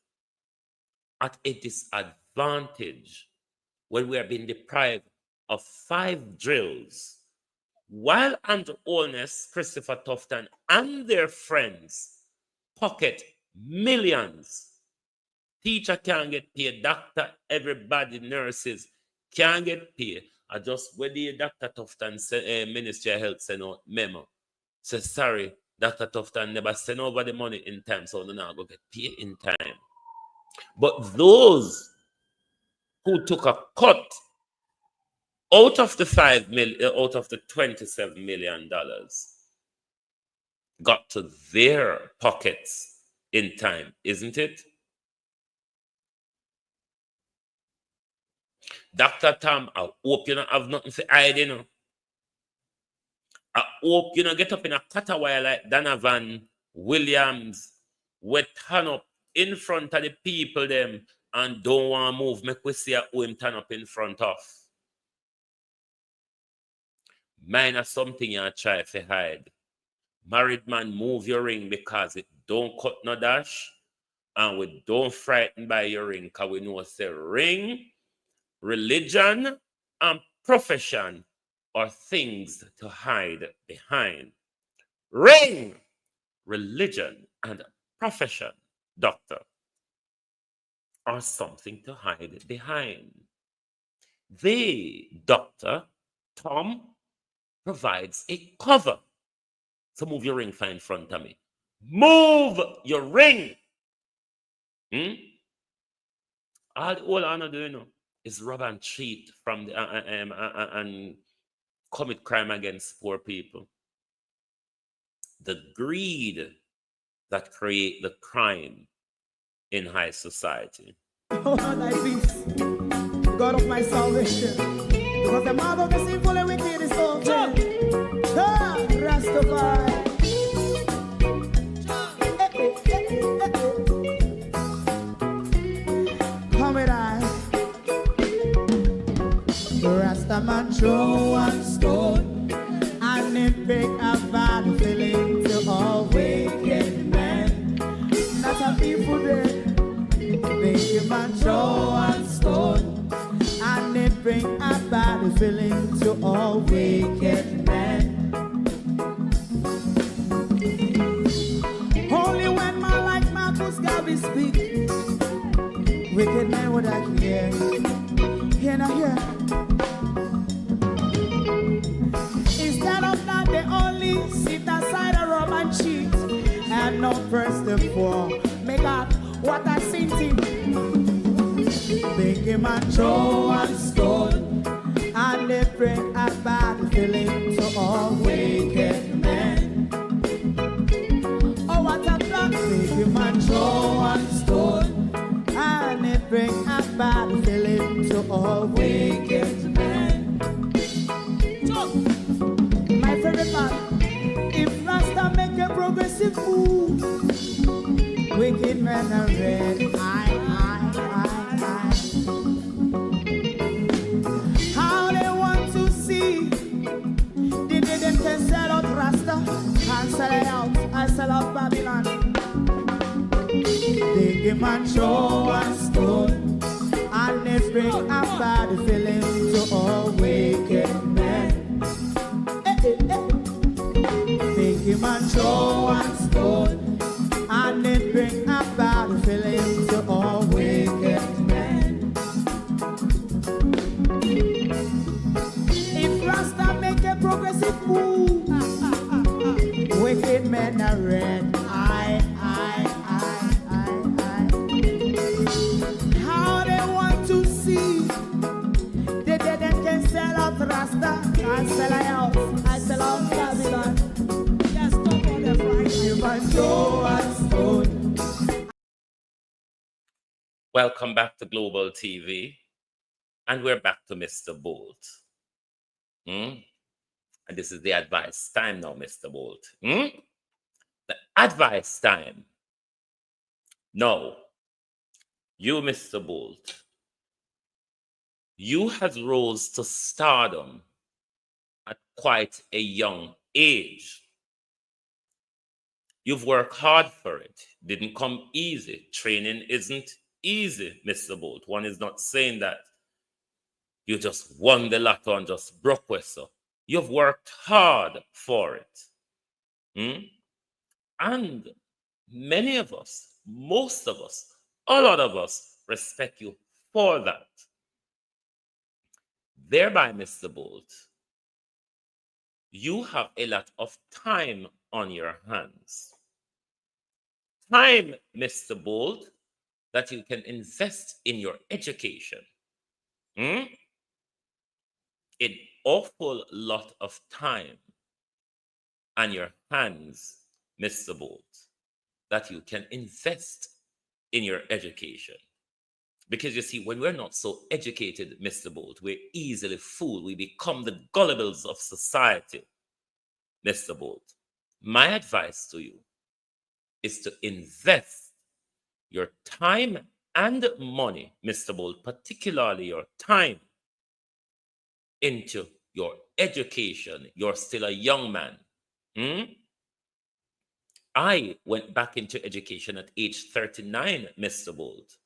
at a disadvantage when we are being deprived of 5 drills? While Andrew Holness, Christopher Tufton, and their friends pocket millions. Teacher can't get paid, doctor, everybody, nurses can't get paid. I just when the Dr. Tufton Ministry of Health sent out memo. Say sorry, Dr. Tufton never sent over the money in time, so they're not going to get paid in time. But those who took a cut out of the out of the $27 million, got to their pockets in time, isn't it? Dr. Tom, I hope you don't have nothing to hide, you know. I hope you don't get up in a catawire like Donovan Williams, wet hand up in front of the people them and don't want to move. Make we see who him turn up in front of. Mine are something you try to hide. Married man, move your ring because it don't cut no dash. And we don't frighten by your ring because we know say ring, religion, and profession are things to hide behind. Ring, religion, and profession, doctor, are something to hide behind. The doctor, Tom, provides a cover. So move your ring in front of me. Move your ring. All I do, you know, is rob and cheat from the and commit crime against poor people. The greed that create the crime in high society. Oh, thy peace, God of my salvation, because the mouth of the sinful and wicked is open. Rastafari. Come with I. Rastaman throw one stone and it pick a bad feeling to all wicked men. Not a people there. Make a man throw one stone and it bring a bad feeling to all wicked men. Only when man like Marcus Garvey speak, wicked men would I hear. Hear not hear. Instead of that, they only sit aside and rob and cheat and not press the poor. Make up what I seen to. Make a man throw one stone and they bring a bad feeling to all wicked men. Oh, what a plan. Make a man throw one stone and they bring a bad feeling to all wicked men. So, my favorite man, if Rasta make a progressive move, wicked men are red. How they want to see the day them can sell out Rasta and sell it out. I sell out Babylon. They give man throw one stone and they bring a bad feeling to all wicked men. They give man throw one stone and they bring a bad feeling to all wicked men. If Rasta make a progressive move, wicked men are red. How they want to see the dead can sell out Rasta and sell out. I sell out Babylon. Just stop on the Friday. Welcome back to Global TV. And we're back to Mr. Bolt. And this is the advice time now, Mr. Bolt. The advice time. No. You, Mr. Bolt, you had rose to stardom at quite a young age. You've worked hard for it. Didn't come easy. Training isn't easy, Mr. Bolt. One is not saying that you just won the lotto and just broke with so. You've worked hard for it. And many of us, most of us, a lot of us respect you for that. Thereby, Mr. Bolt, you have a lot of time on your hands. Time, Mr. Bolt, that you can invest in your education. An awful lot of time on your hands, Mr. Bolt, that you can invest in your education. Because you see, when we're not so educated, Mr. Bolt, we're easily fooled. We become the gullibles of society, Mr. Bolt. My advice to you is to invest your time and money, Mr. Bolt, particularly your time, into your education. You're still a young man. I went back into education at age 39, Mr. Bolt.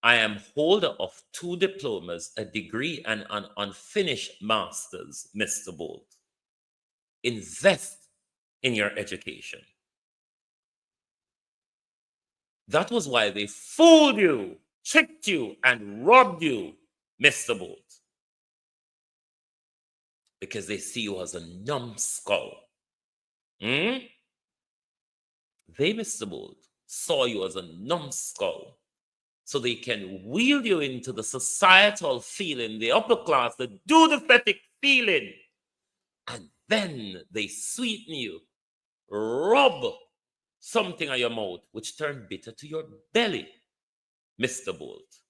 I am holder of 2 diplomas, a degree, and an unfinished master's, Mr. Bolt. Invest in your education. That was why they fooled you, tricked you, and robbed you, Mr. Bolt. Because they see you as a numbskull. They, Mr. Bolt, saw you as a numbskull. So they can wheel you into the societal feeling, the upper class, the do-the-fetic feeling. And then they sweeten you, rub something on your mouth, which turn bitter to your belly, Mr. Bolt.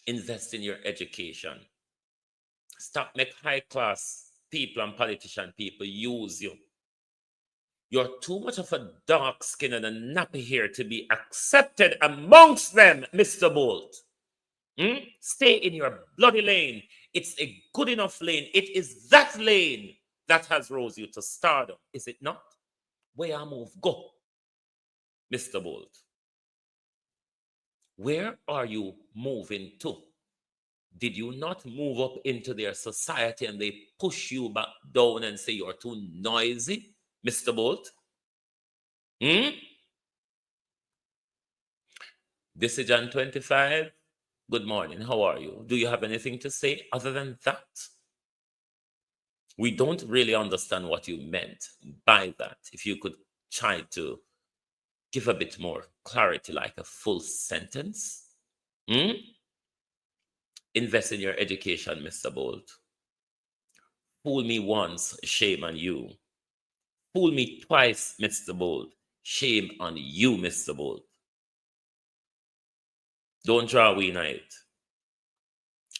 Invest in your education. Stop make high-class people and politician people use you. You're too much of a dark skin and a nappy hair to be accepted amongst them, Mr. Bolt. Stay in your bloody lane. It's a good enough lane. It is that lane that has rose you to stardom, is it not? Where I move, go, Mr. Bolt. Where are you moving to? Did you not move up into their society and they push you back down and say you're too noisy, Mr. Bolt? This is John 25. Good morning. How are you? Do you have anything to say other than that? We don't really understand what you meant by that. If you could try to give a bit more clarity, like a full sentence. Invest in your education, Mr. Bolt. Fool me once, shame on you. Fool me twice, Mr. Bolt. Shame on you, Mr. Bolt. Don't draw away night.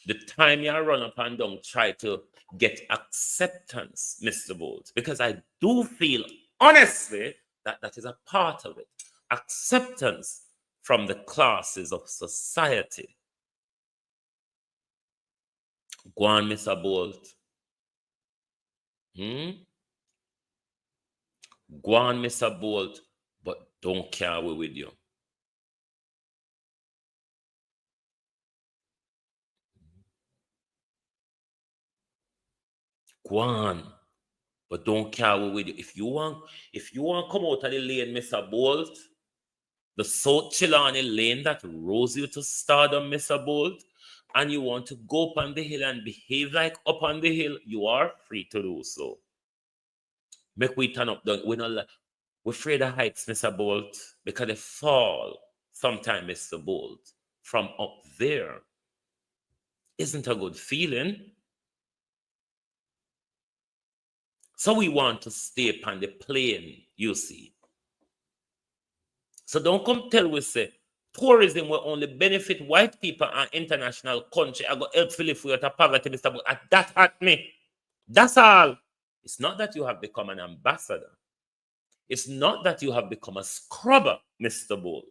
The time you run up and down, try to get acceptance, Mr. Bolt, because I do feel, honestly, that that is a part of it. Acceptance from the classes of society. Go on, Mr. Bolt. Go on, Mr. Bolt, but don't carry away with you. Go on, but don't carry away with you. If you want to come out of the lane, Mr. Bolt, the South Chilani lane that rose you to stardom, Mr. Bolt, and you want to go up on the hill and behave like up on the hill, you are free to do so. Make we turn up down. We're afraid of heights, Mr. Bolt, because they fall sometime, Mr. Bolt, from up there. Isn't a good feeling. So we want to stay upon the plane, you see. So don't come tell we say tourism will only benefit white people and international country. I go help Philip for your poverty, Mr. Bolt. That hurt me. That's all. It's not that you have become an ambassador. It's not that you have become a scrubber, Mr. Bolt.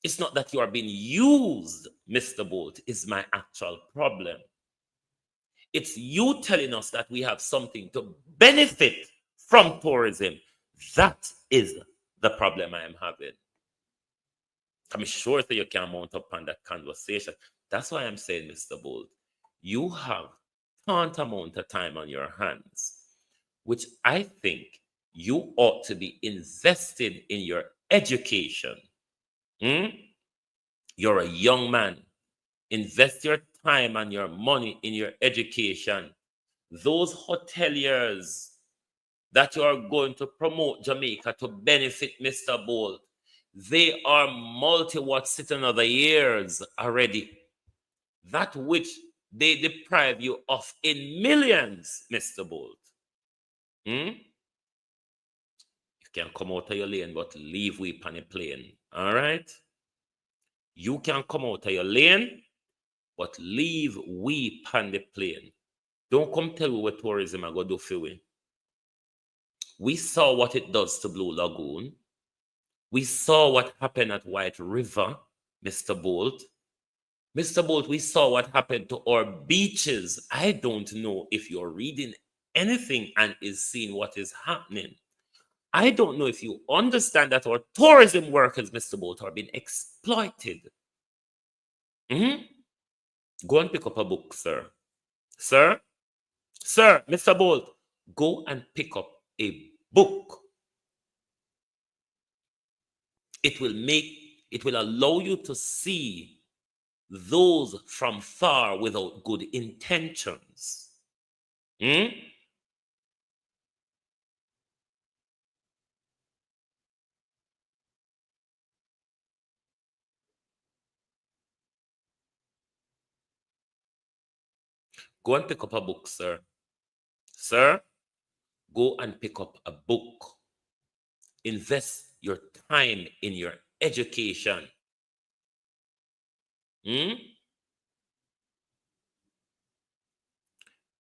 It's not that you are being used, Mr. Bolt, is my actual problem. It's you telling us that we have something to benefit from tourism. That is the problem I am having. I'm sure that you can mount up on that conversation. That's why I'm saying, Mr. Bolt, you have tantamount of time on your hands, which I think you ought to be invested in your education. You're a young man. Invest your time and your money in your education. Those hoteliers that you are going to promote Jamaica to benefit, Mr. Bolt, They are multi-what sitting other years already. That which they deprive you of in millions, Mr. Bolt. You can come out of your lane, but leave we on a plane. All right? You can come out of your lane, but leave we on the plane. Don't come tell me what tourism are going to do for we. We saw what it does to Blue Lagoon. We saw what happened at White River, Mr. Bolt. Mr. Bolt, we saw what happened to our beaches. I don't know if you're reading anything and is seeing what is happening. I don't know if you understand that our tourism workers, Mr. Bolt, are being exploited. Go and pick up a book, sir. Sir, Mr. Bolt, go and pick up a book. It will allow you to see those from far without good intentions. Go and pick up a book, sir. Sir, go and pick up a book. Invest your time in your education.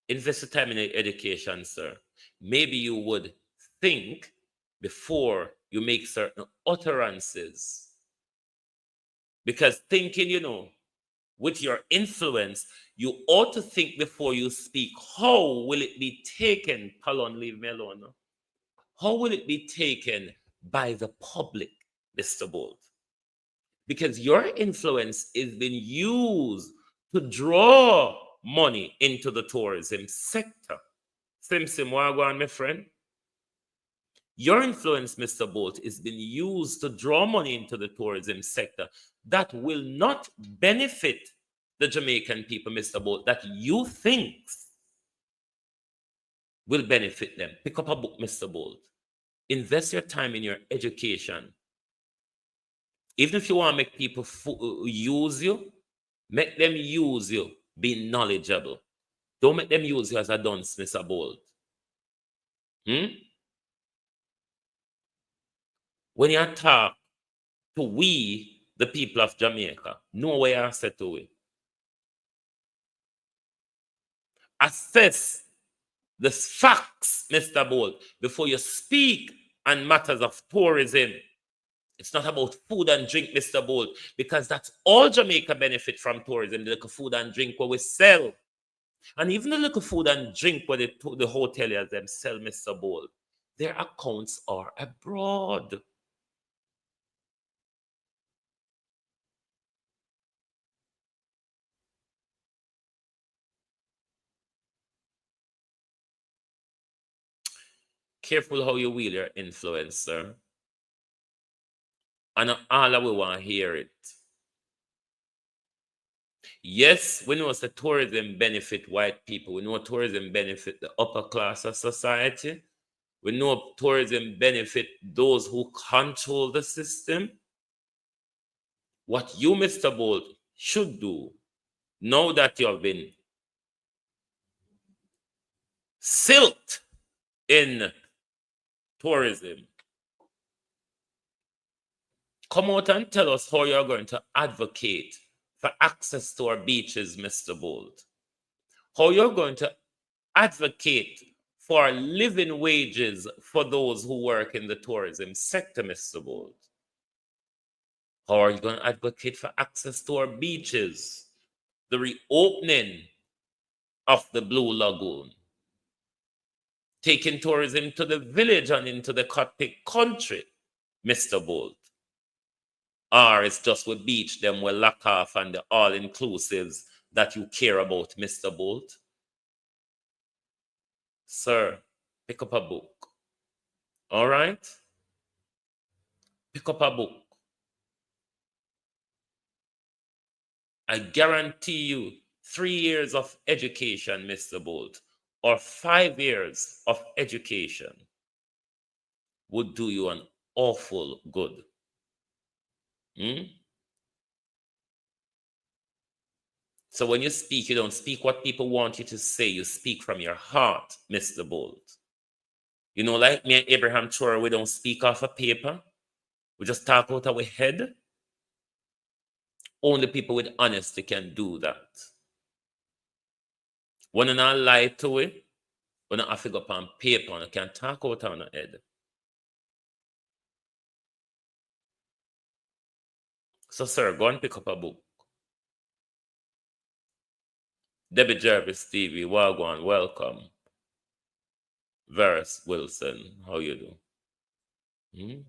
Invest your time in your education, sir. Maybe you would think before you make certain utterances. Because thinking, with your influence, you ought to think before you speak. How will it be taken? Palon, leave me alone. How will it be taken by the public, Mr. Bolt? Because your influence is being used to draw money into the tourism sector. Simpson, Wagwan, my friend. Your influence, Mr. Bolt, is being used to draw money into the tourism sector that will not benefit the Jamaican people, Mr. Bolt, that you think will benefit them. Pick up a book, Mr. Bolt. Invest your time in your education. Even if you want to make people use you, make them use you. Be knowledgeable. Don't make them use you as a dunce, Mr. Bolt. When you talk to we, the people of Jamaica, know where I said to it. Assess the facts, Mr. Bolt, before you speak on matters of tourism. It's not about food and drink, Mr. Bolt, because that's all Jamaica benefit from tourism, the little food and drink where we sell. And even the little food and drink where the hoteliers them sell, Mr. Bolt, their accounts are abroad. Careful how you wield your influence, sir. And all of we want to hear it. Yes, we know the tourism benefit white people. We know tourism benefit the upper class of society. We know tourism benefit those who control the system. What you, Mr. Bolt, should do, now that you have been silked in tourism, come out and tell us how you're going to advocate for access to our beaches, Mr. Bolt. How you're going to advocate for living wages for those who work in the tourism sector, Mr. Bolt. How are you going to advocate for access to our beaches? The reopening of the Blue Lagoon. Taking tourism to the village and into the Cotpick country, Mr. Bolt. Or it's just with beach, them will lock off and the all-inclusives that you care about, Mr. Bolt. Sir, pick up a book. All right? Pick up a book. I guarantee you 3 years of education, Mr. Bolt, or 5 years of education would do you an awful good. So when you speak, you don't speak what people want you to say. You speak from your heart, Mr. Bolt. You know, like me and Abraham Traore, we don't speak off a paper. We just talk out our head. Only people with honesty can do that. When you not lie to it, when you have to go up on paper, and you can talk out on your head. So, sir, go and pick up a book. Debbie Jervis TV, Wagwan, welcome. Verus Wilson, how you do?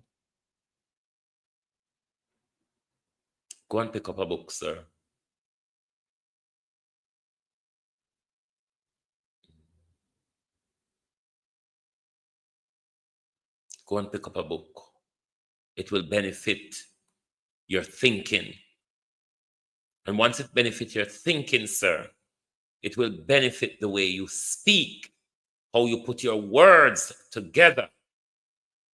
Go and pick up a book, sir. Go and pick up a book. It will benefit your thinking. And once it benefits your thinking, sir, it will benefit the way you speak, how you put your words together.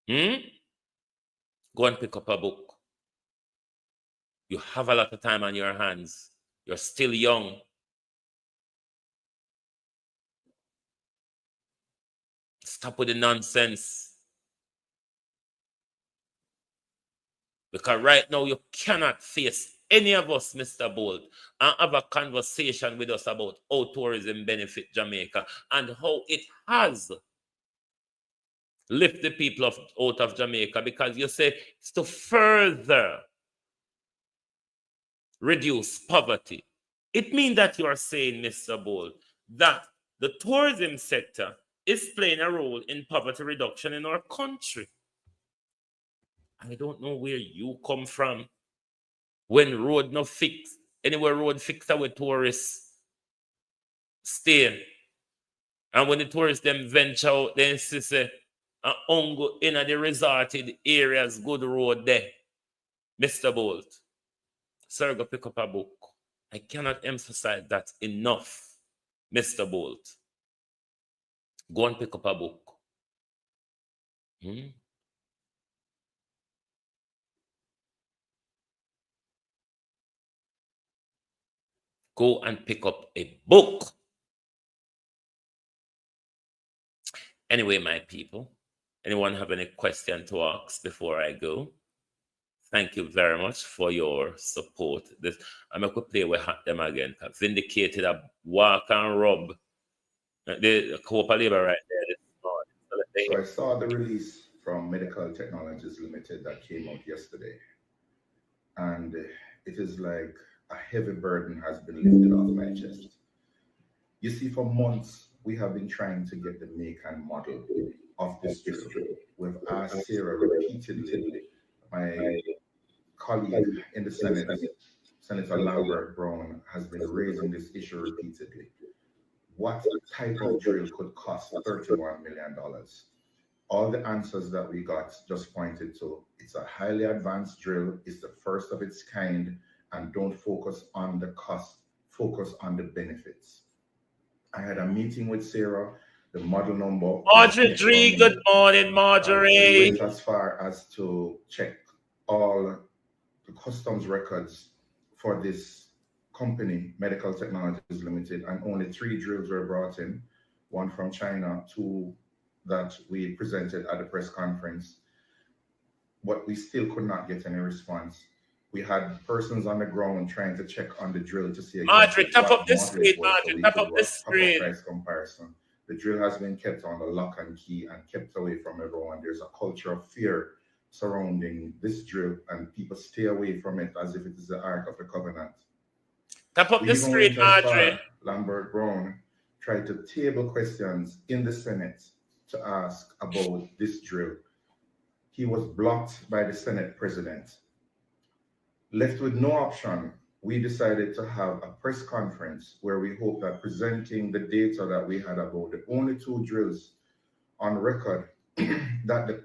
Go and pick up a book. You have a lot of time on your hands. You're still young. Stop with the nonsense. Because right now you cannot face any of us, Mr. Bolt, and have a conversation with us about how tourism benefit Jamaica and how it has lifted the people out of Jamaica, because you say it's to further reduce poverty. It means that you are saying, Mr. Bolt, that the tourism sector is playing a role in poverty reduction in our country. I don't know where you come from. When road no fixed, anywhere road fixed with tourists stay. And when the tourists them venture out, then say, go in the resorted areas, good road there. Mr. Bolt, sir, go pick up a book. I cannot emphasize that enough, Mr. Bolt. Go and pick up a book. Go and pick up a book. Anyway, my people, anyone have any question to ask before I go? Thank you very much for your support. I'm going to play with them again. Vindicated a walk and rub. The Co-op Labor right there this morning. So I saw the release from Medical Technologies Limited that came out yesterday. And it is like a heavy burden has been lifted off my chest. You see, for months, we have been trying to get the make and model of this drill. We've asked Sarah repeatedly, my colleague in the Senate, Senator Lambert Brown, has been raising this issue repeatedly. What type of drill could cost $31 million? All the answers that we got just pointed to, it's a highly advanced drill, it's the first of its kind, and don't focus on the cost, focus on the benefits. I had a meeting with Sarah, the model number. Marjorie, good morning, Marjorie. Went as far as to check all the customs records for this company, Medical Technologies Limited, and only 3 drills were brought in, 1 from China, 2 that we presented at the press conference, but we still could not get any response. We had persons on the ground trying to check on the drill to see exactly Marjorie, tap up the screen, Marjorie, tap up the screen. Price comparison. The drill has been kept on the lock and key and kept away from everyone. There's a culture of fear surrounding this drill, and people stay away from it as if it is the Ark of the Covenant. Tap up the screen, Marjorie. Lambert Brown tried to table questions in the Senate to ask about this drill. He was blocked by the Senate president. Left with no option, we decided to have a press conference where we hope that presenting the data that we had about the only 2 drills on record, that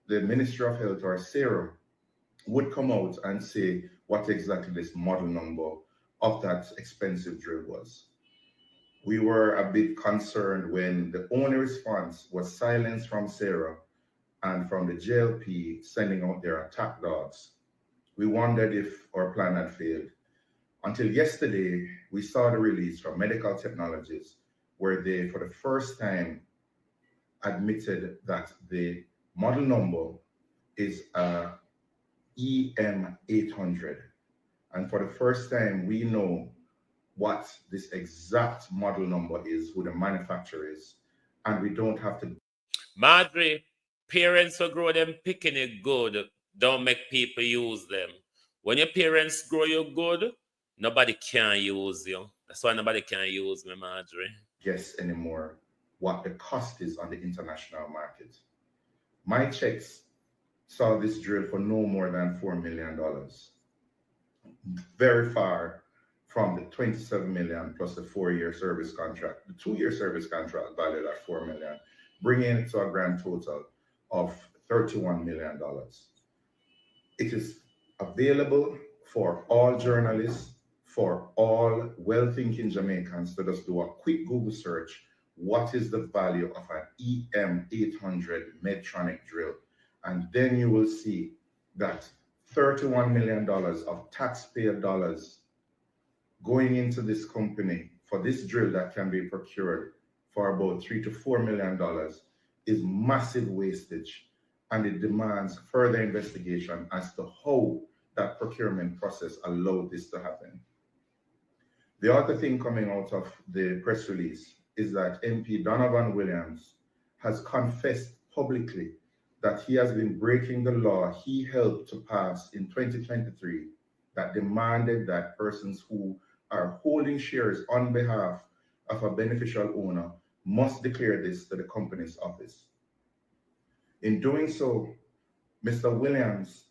the Ministry of Health, or Sarah, would come out and say what exactly this model number of that expensive drill was. We were a bit concerned when the only response was silence from Sarah and from the JLP sending out their attack dogs We wondered if our plan had failed. Until yesterday, we saw the release from Medical Technologies, where they, for the first time, admitted that the model number is EM800. And for the first time, we know what this exact model number is, who the manufacturer is, and we don't have to. Marjorie, parents who grow them picking it good, don't make people use them. When your parents grow you good, nobody can use you. That's why nobody can use me, Marjorie. Guess anymore what the cost is on the international market. My checks saw this drill for no more than $4 million. Very far from the 27 million plus the 4-year service contract, the 2-year service contract valued at $4 million, bringing it to a grand total of $31 million. It is available for all journalists, for all well-thinking Jamaicans to just do a quick Google search. What is the value of an EM800 Medtronic drill? And then you will see that $31 million of taxpayer dollars going into this company for this drill that can be procured for about $3 to $4 million is massive wastage, and it demands further investigation as to how that procurement process allowed this to happen. The other thing coming out of the press release is that MP Donovan Williams has confessed publicly that he has been breaking the law he helped to pass in 2023 that demanded that persons who are holding shares on behalf of a beneficial owner must declare this to the company's office. In doing so, Mr. Williams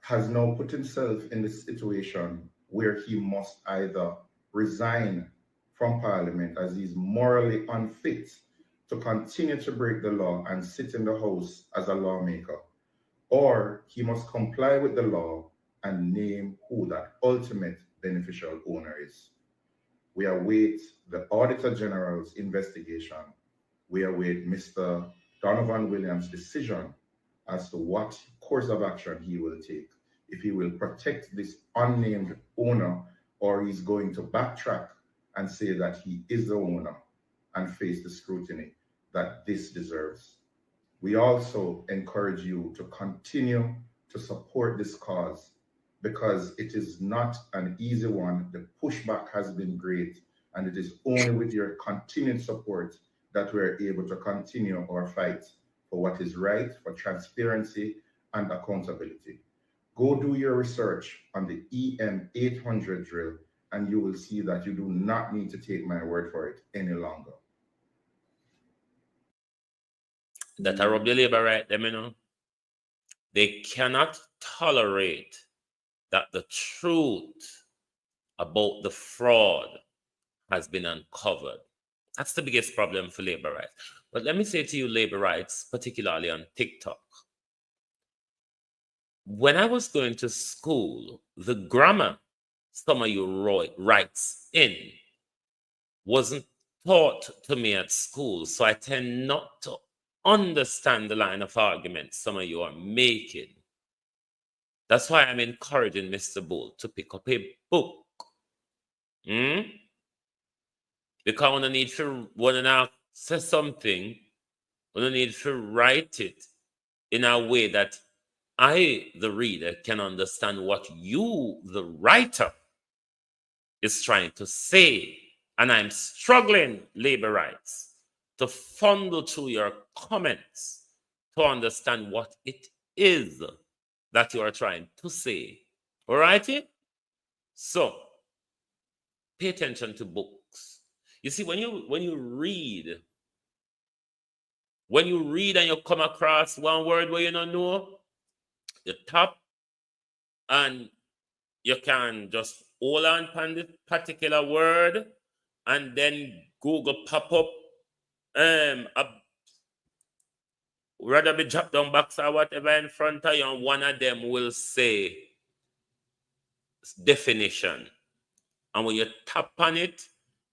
has now put himself in the situation where he must either resign from Parliament as he's morally unfit to continue to break the law and sit in the House as a lawmaker, or he must comply with the law and name who that ultimate beneficial owner is. We await the Auditor General's investigation. We await Mr. Donovan Williams' decision as to what course of action he will take, if he will protect this unnamed owner or he's going to backtrack and say that he is the owner and face the scrutiny that this deserves. We also encourage you to continue to support this cause because it is not an easy one. The pushback has been great, and it is only with your continued support that we're able to continue our fight for what is right, for transparency and accountability. Go do your research on the EM800 drill, and you will see that you do not need to take my word for it any longer. That I rub the labor right them, you know. They cannot tolerate that the truth about the fraud has been uncovered. That's the biggest problem for labor rights. But let me say to you, labor rights, particularly on TikTok. When I was going to school, the grammar some of you writes in wasn't taught to me at school. So I tend not to understand the line of argument some of you are making. That's why I'm encouraging Mr. Bull to pick up a book. Because when I need to, when I say something, when I need to write it in a way that I, the reader, can understand what you, the writer, is trying to say. And I'm struggling, labor rights, to funnel through your comments to understand what it is that you are trying to say. All righty? So, pay attention to books. You see, when you read and you come across one word where you don't know, you tap and you can just hold on to this particular word and then Google pop up rather be drop down box or whatever in front of you, and one of them will say definition. And when you tap on it,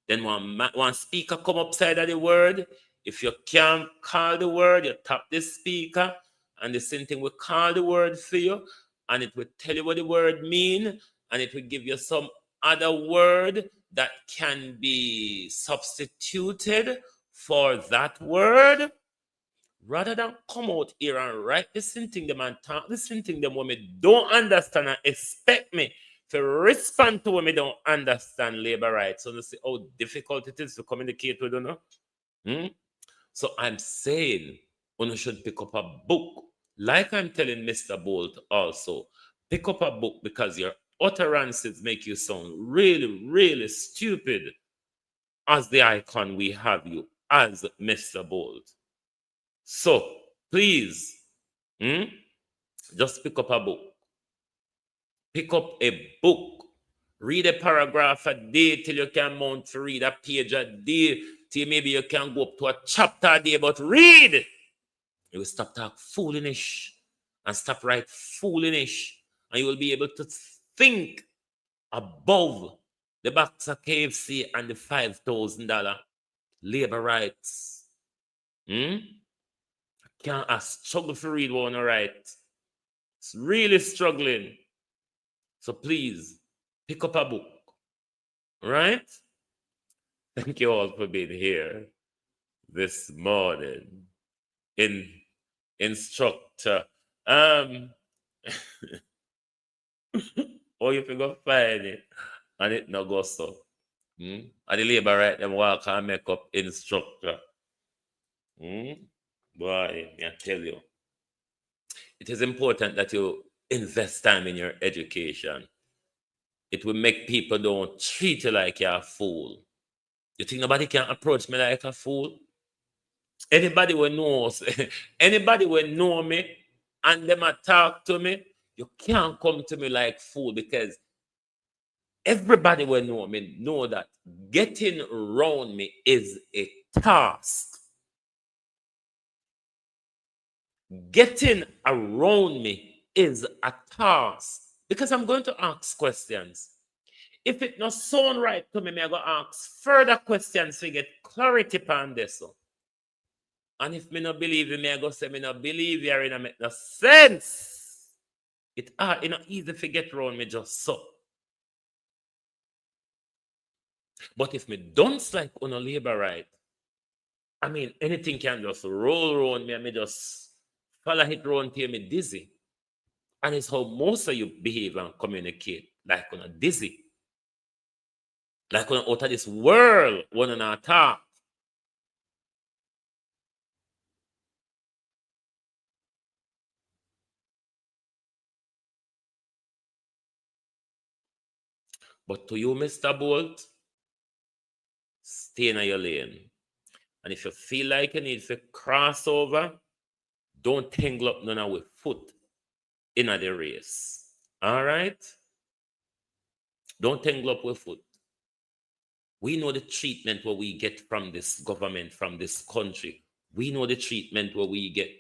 then one speaker come upside of the word. If you can't call the word, you tap the speaker, and the same thing will call the word for you. and it will tell you what the word mean, and it will give you some other word that can be substituted for that word, rather than come out here and write the same thing them and talk the same thing them when me don't understand and expect me to respond to when me don't understand labor rights. So you see how difficult it is to communicate with you. So I'm saying you should pick up a book. Like I'm telling Mr. Bolt also, pick up a book, because your utterances make you sound really, really stupid as the icon we have you as Mr. Bolt. So please, just pick up a book. Pick up a book. Read a paragraph a day till you can mount to read a page a day, till maybe you can go up to a chapter a day, but read. You will stop talk foolish and stop write foolish, and you will be able to think above the box of KFC and the $5,000 labor rights. I struggle to read one right. It's really struggling. So please pick up a book. Right? Thank you all for being here this morning. Instructor. Or you can go find it and it no go so. And the labor right them walk and make up instructor. Boy, I tell you, it is important that you invest time in your education. It will make people don't treat you like you're a fool. You think nobody can approach me like a fool? Anybody will know, anybody will know me and them talk to me, you can't come to me like fool, because everybody will know me, know that getting around me is a task. Getting around me is a task, because I'm going to ask questions. If it not sound right to me, I'm going to ask further questions to get clarity upon this. And if me not believe in me, I go say me not believe you, and it make no sense. It's not easy to get around me just so. But if me don't like on a labor right, I mean, anything can just roll around me and me just follow it around till me dizzy. And it's how most of you behave and communicate, like on a dizzy. Like on out of this world, one on our talk. But to you, Mr. Bolt, stay in your lane. And if you feel like you need to cross over, don't tangle up none of with foot in the race. All right? Don't tangle up with foot. We know the treatment what we get from this government, from this country. We know the treatment what we get.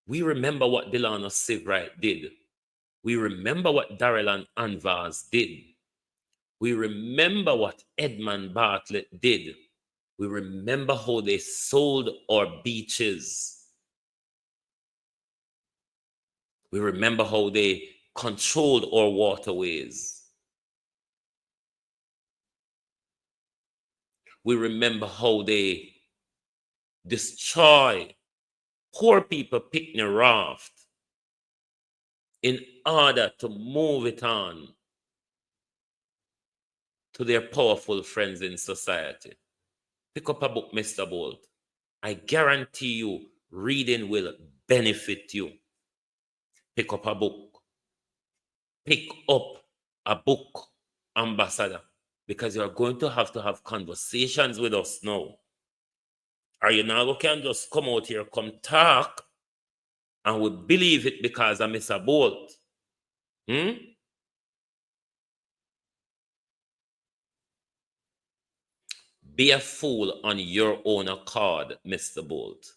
We remember what Delano Sebright did. We remember what Darrell and Anvaz did. We remember what Edmund Bartlett did. We remember how they sold our beaches. We remember how they controlled our waterways. We remember how they destroy poor people picking a raft in order to move it on to their powerful friends in society. Pick up a book, Mr. Bolt. I guarantee you, reading will benefit you. Pick up a book. Pick up a book, Ambassador, because you're going to have conversations with us now. Or you now can just come out here, come talk, and we believe it because I'm Mr. Bolt. Be a fool on your own accord, Mr. Bolt.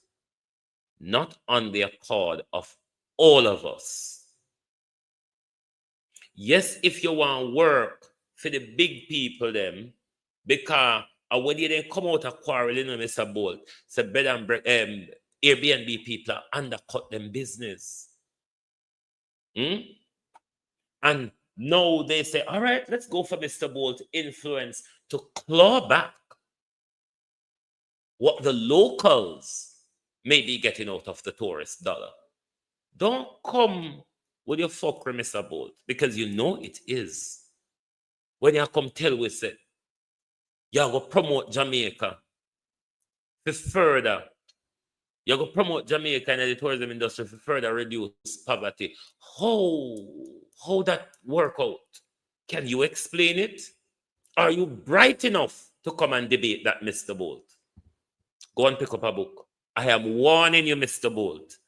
Not on the accord of all of us. Yes, if you want work for the big people them, because when they come out of quarreling, Mr. Bolt, so bed and Airbnb people undercut them business. And now they say, all right, let's go for Mr. Bolt influence to claw back what the locals may be getting out of the tourist dollar. Don't come with your fuckery, Mr. Bolt, because you know it is. When you come tell us it, you're going to promote Jamaica for further. You're going to promote Jamaica and the tourism industry for further reduce poverty. How that work out? Can you explain it? Are you bright enough to come and debate that, Mr. Bolt? Go and pick up a book. I am warning you, Mr. Bolt.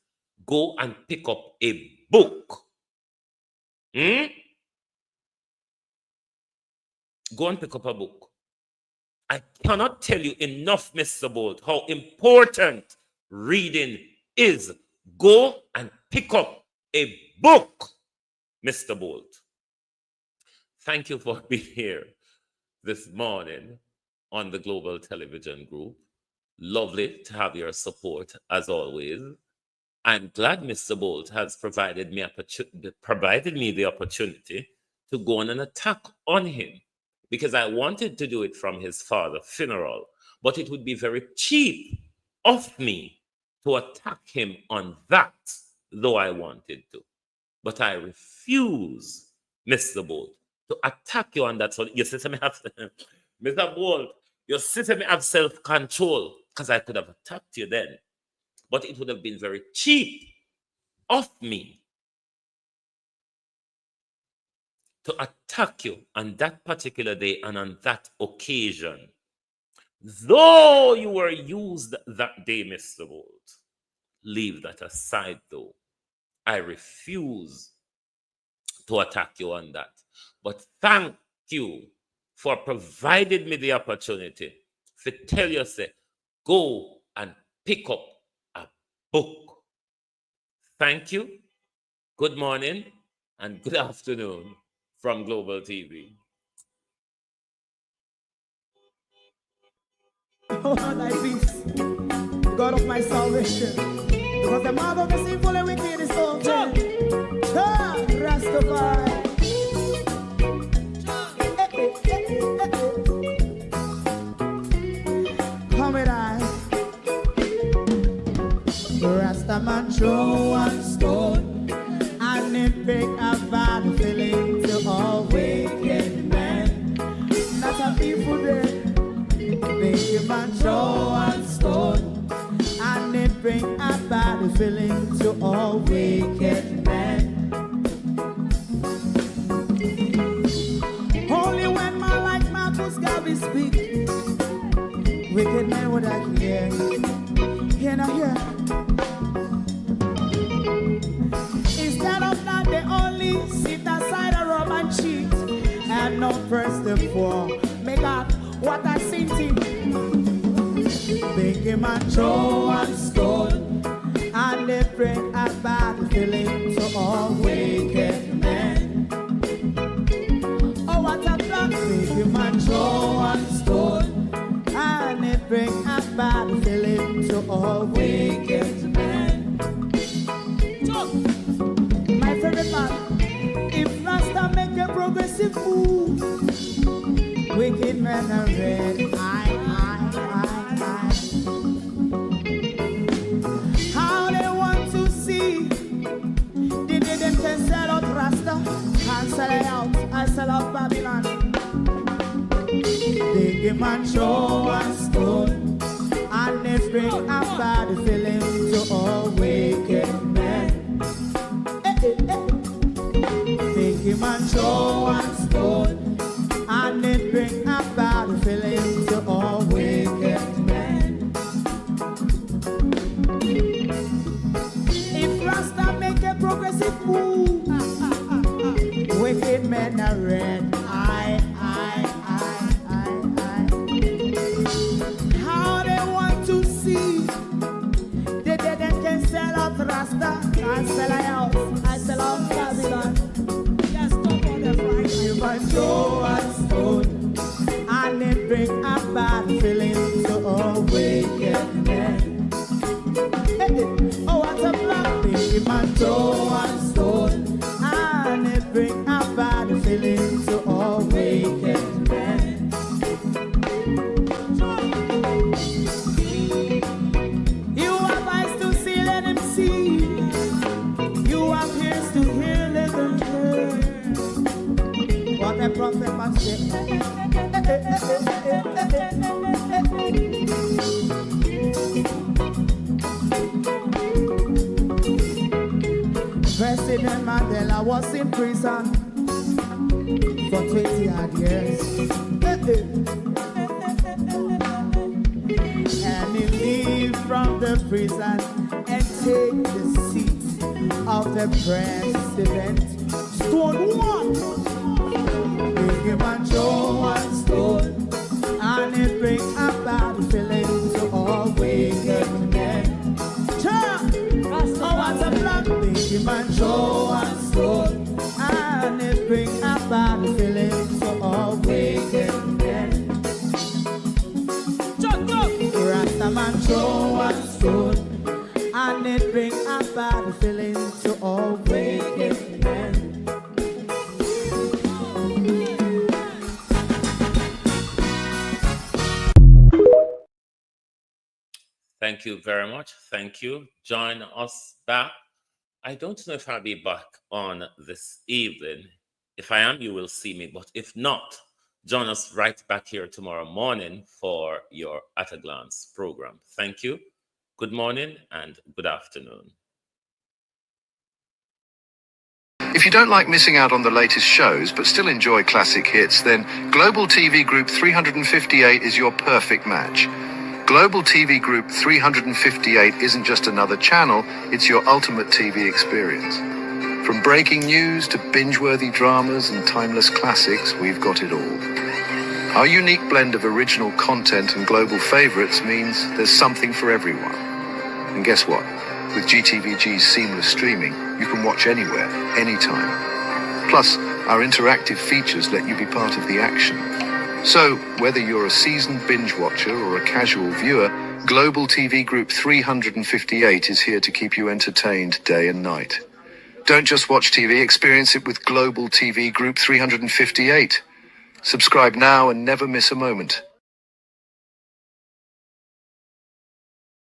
Go and pick up a book. Go and pick up a book. I cannot tell you enough, Mr. Bolt, how important reading is. Go and pick up a book, Mr. Bolt. Thank you for being here this morning on the Global Television Group. Lovely to have your support as always. I'm glad Mr. Bolt has provided me the opportunity to go on an attack on him, because I wanted to do it from his father's funeral, but it would be very cheap of me to attack him on that, though I wanted to. But I refuse, Mr. Bolt, to attack you on that. So you say to me, Mr. Bolt, you say to me, have self-control, because I could have attacked you then. But it would have been very cheap of me to attack you on that particular day and on that occasion. Though you were used that day, Mr. Bolt. Leave that aside, though. I refuse to attack you on that. But thank you for providing me the opportunity to tell you, say, go and pick up a book. Thank you. Good morning and good afternoon from Global TV. Oh, thy peace, God of my salvation, because the mouth of the sinful and wicked is open. Rastafari. Come with I. Rastaman throw one stone, and it bring a bad feeling to all wicked men. Not a people there. Make a man throw one stone, and it bring a bad feeling to all wicked men. Only when man like Marcus Garvey speak, wicked men would I hear. Hear now hear. Instead of that, they only sit aside a rob and cheat, and not press the poor. Make up what I seen to. Make him a throw one stone, and they bring a bad feeling to all wicked men. Oh, what a plan. Make him a throw one stone, and they bring a bad feeling to all wicked men. My favorite man, if Rasta make a progressive move, wicked men are red. How they want to see the day them can sell out Rasta and sell it out and sell out Babylon. They give man show and stone, and they bring a bad feeling to all wicked men. They give man show and stone, and it bring a bad feeling to all wicked men. If Rasta make a progressive move, wicked men are red. How they want to see the dead and can sell out Rasta and sell out, I sell out Babylon. Yes, stop on the Friday. You might go and stone, and it bring a bad feeling to all wicked men. Oh, what a black baby man, throw and stone, from them and say, President Mandela was in prison for 20 odd years. And he leave from the prison and take the seat of the president. Stonewall, big him and Joe and Stone, and it bring about feeling to all wicked men. Oh, what's a black big him and Joe and Stone, and it bring about feeling to all wicked men. Rastaman Joe and Stone, and it bring about feeling to all wicked men. Thank you very much. Thank you. Join us back. I don't know if I'll be back on this evening. If I am, you will see me. But if not, join us right back here tomorrow morning for your At a Glance program. Thank you. Good morning and good afternoon. If you don't like missing out on the latest shows but still enjoy classic hits, then Global TV Group 358 is your perfect match. Global TV Group 358 isn't just another channel, it's your ultimate TV experience. From breaking news to binge-worthy dramas and timeless classics, we've got it all. Our unique blend of original content and global favorites means there's something for everyone. And guess what? With GTVG's seamless streaming, you can watch anywhere, anytime. Plus, our interactive features let you be part of the action. So, whether you're a seasoned binge watcher or a casual viewer, Global TV Group 358 is here to keep you entertained day and night. Don't just watch TV, experience it with Global TV Group 358. Subscribe now and never miss a moment.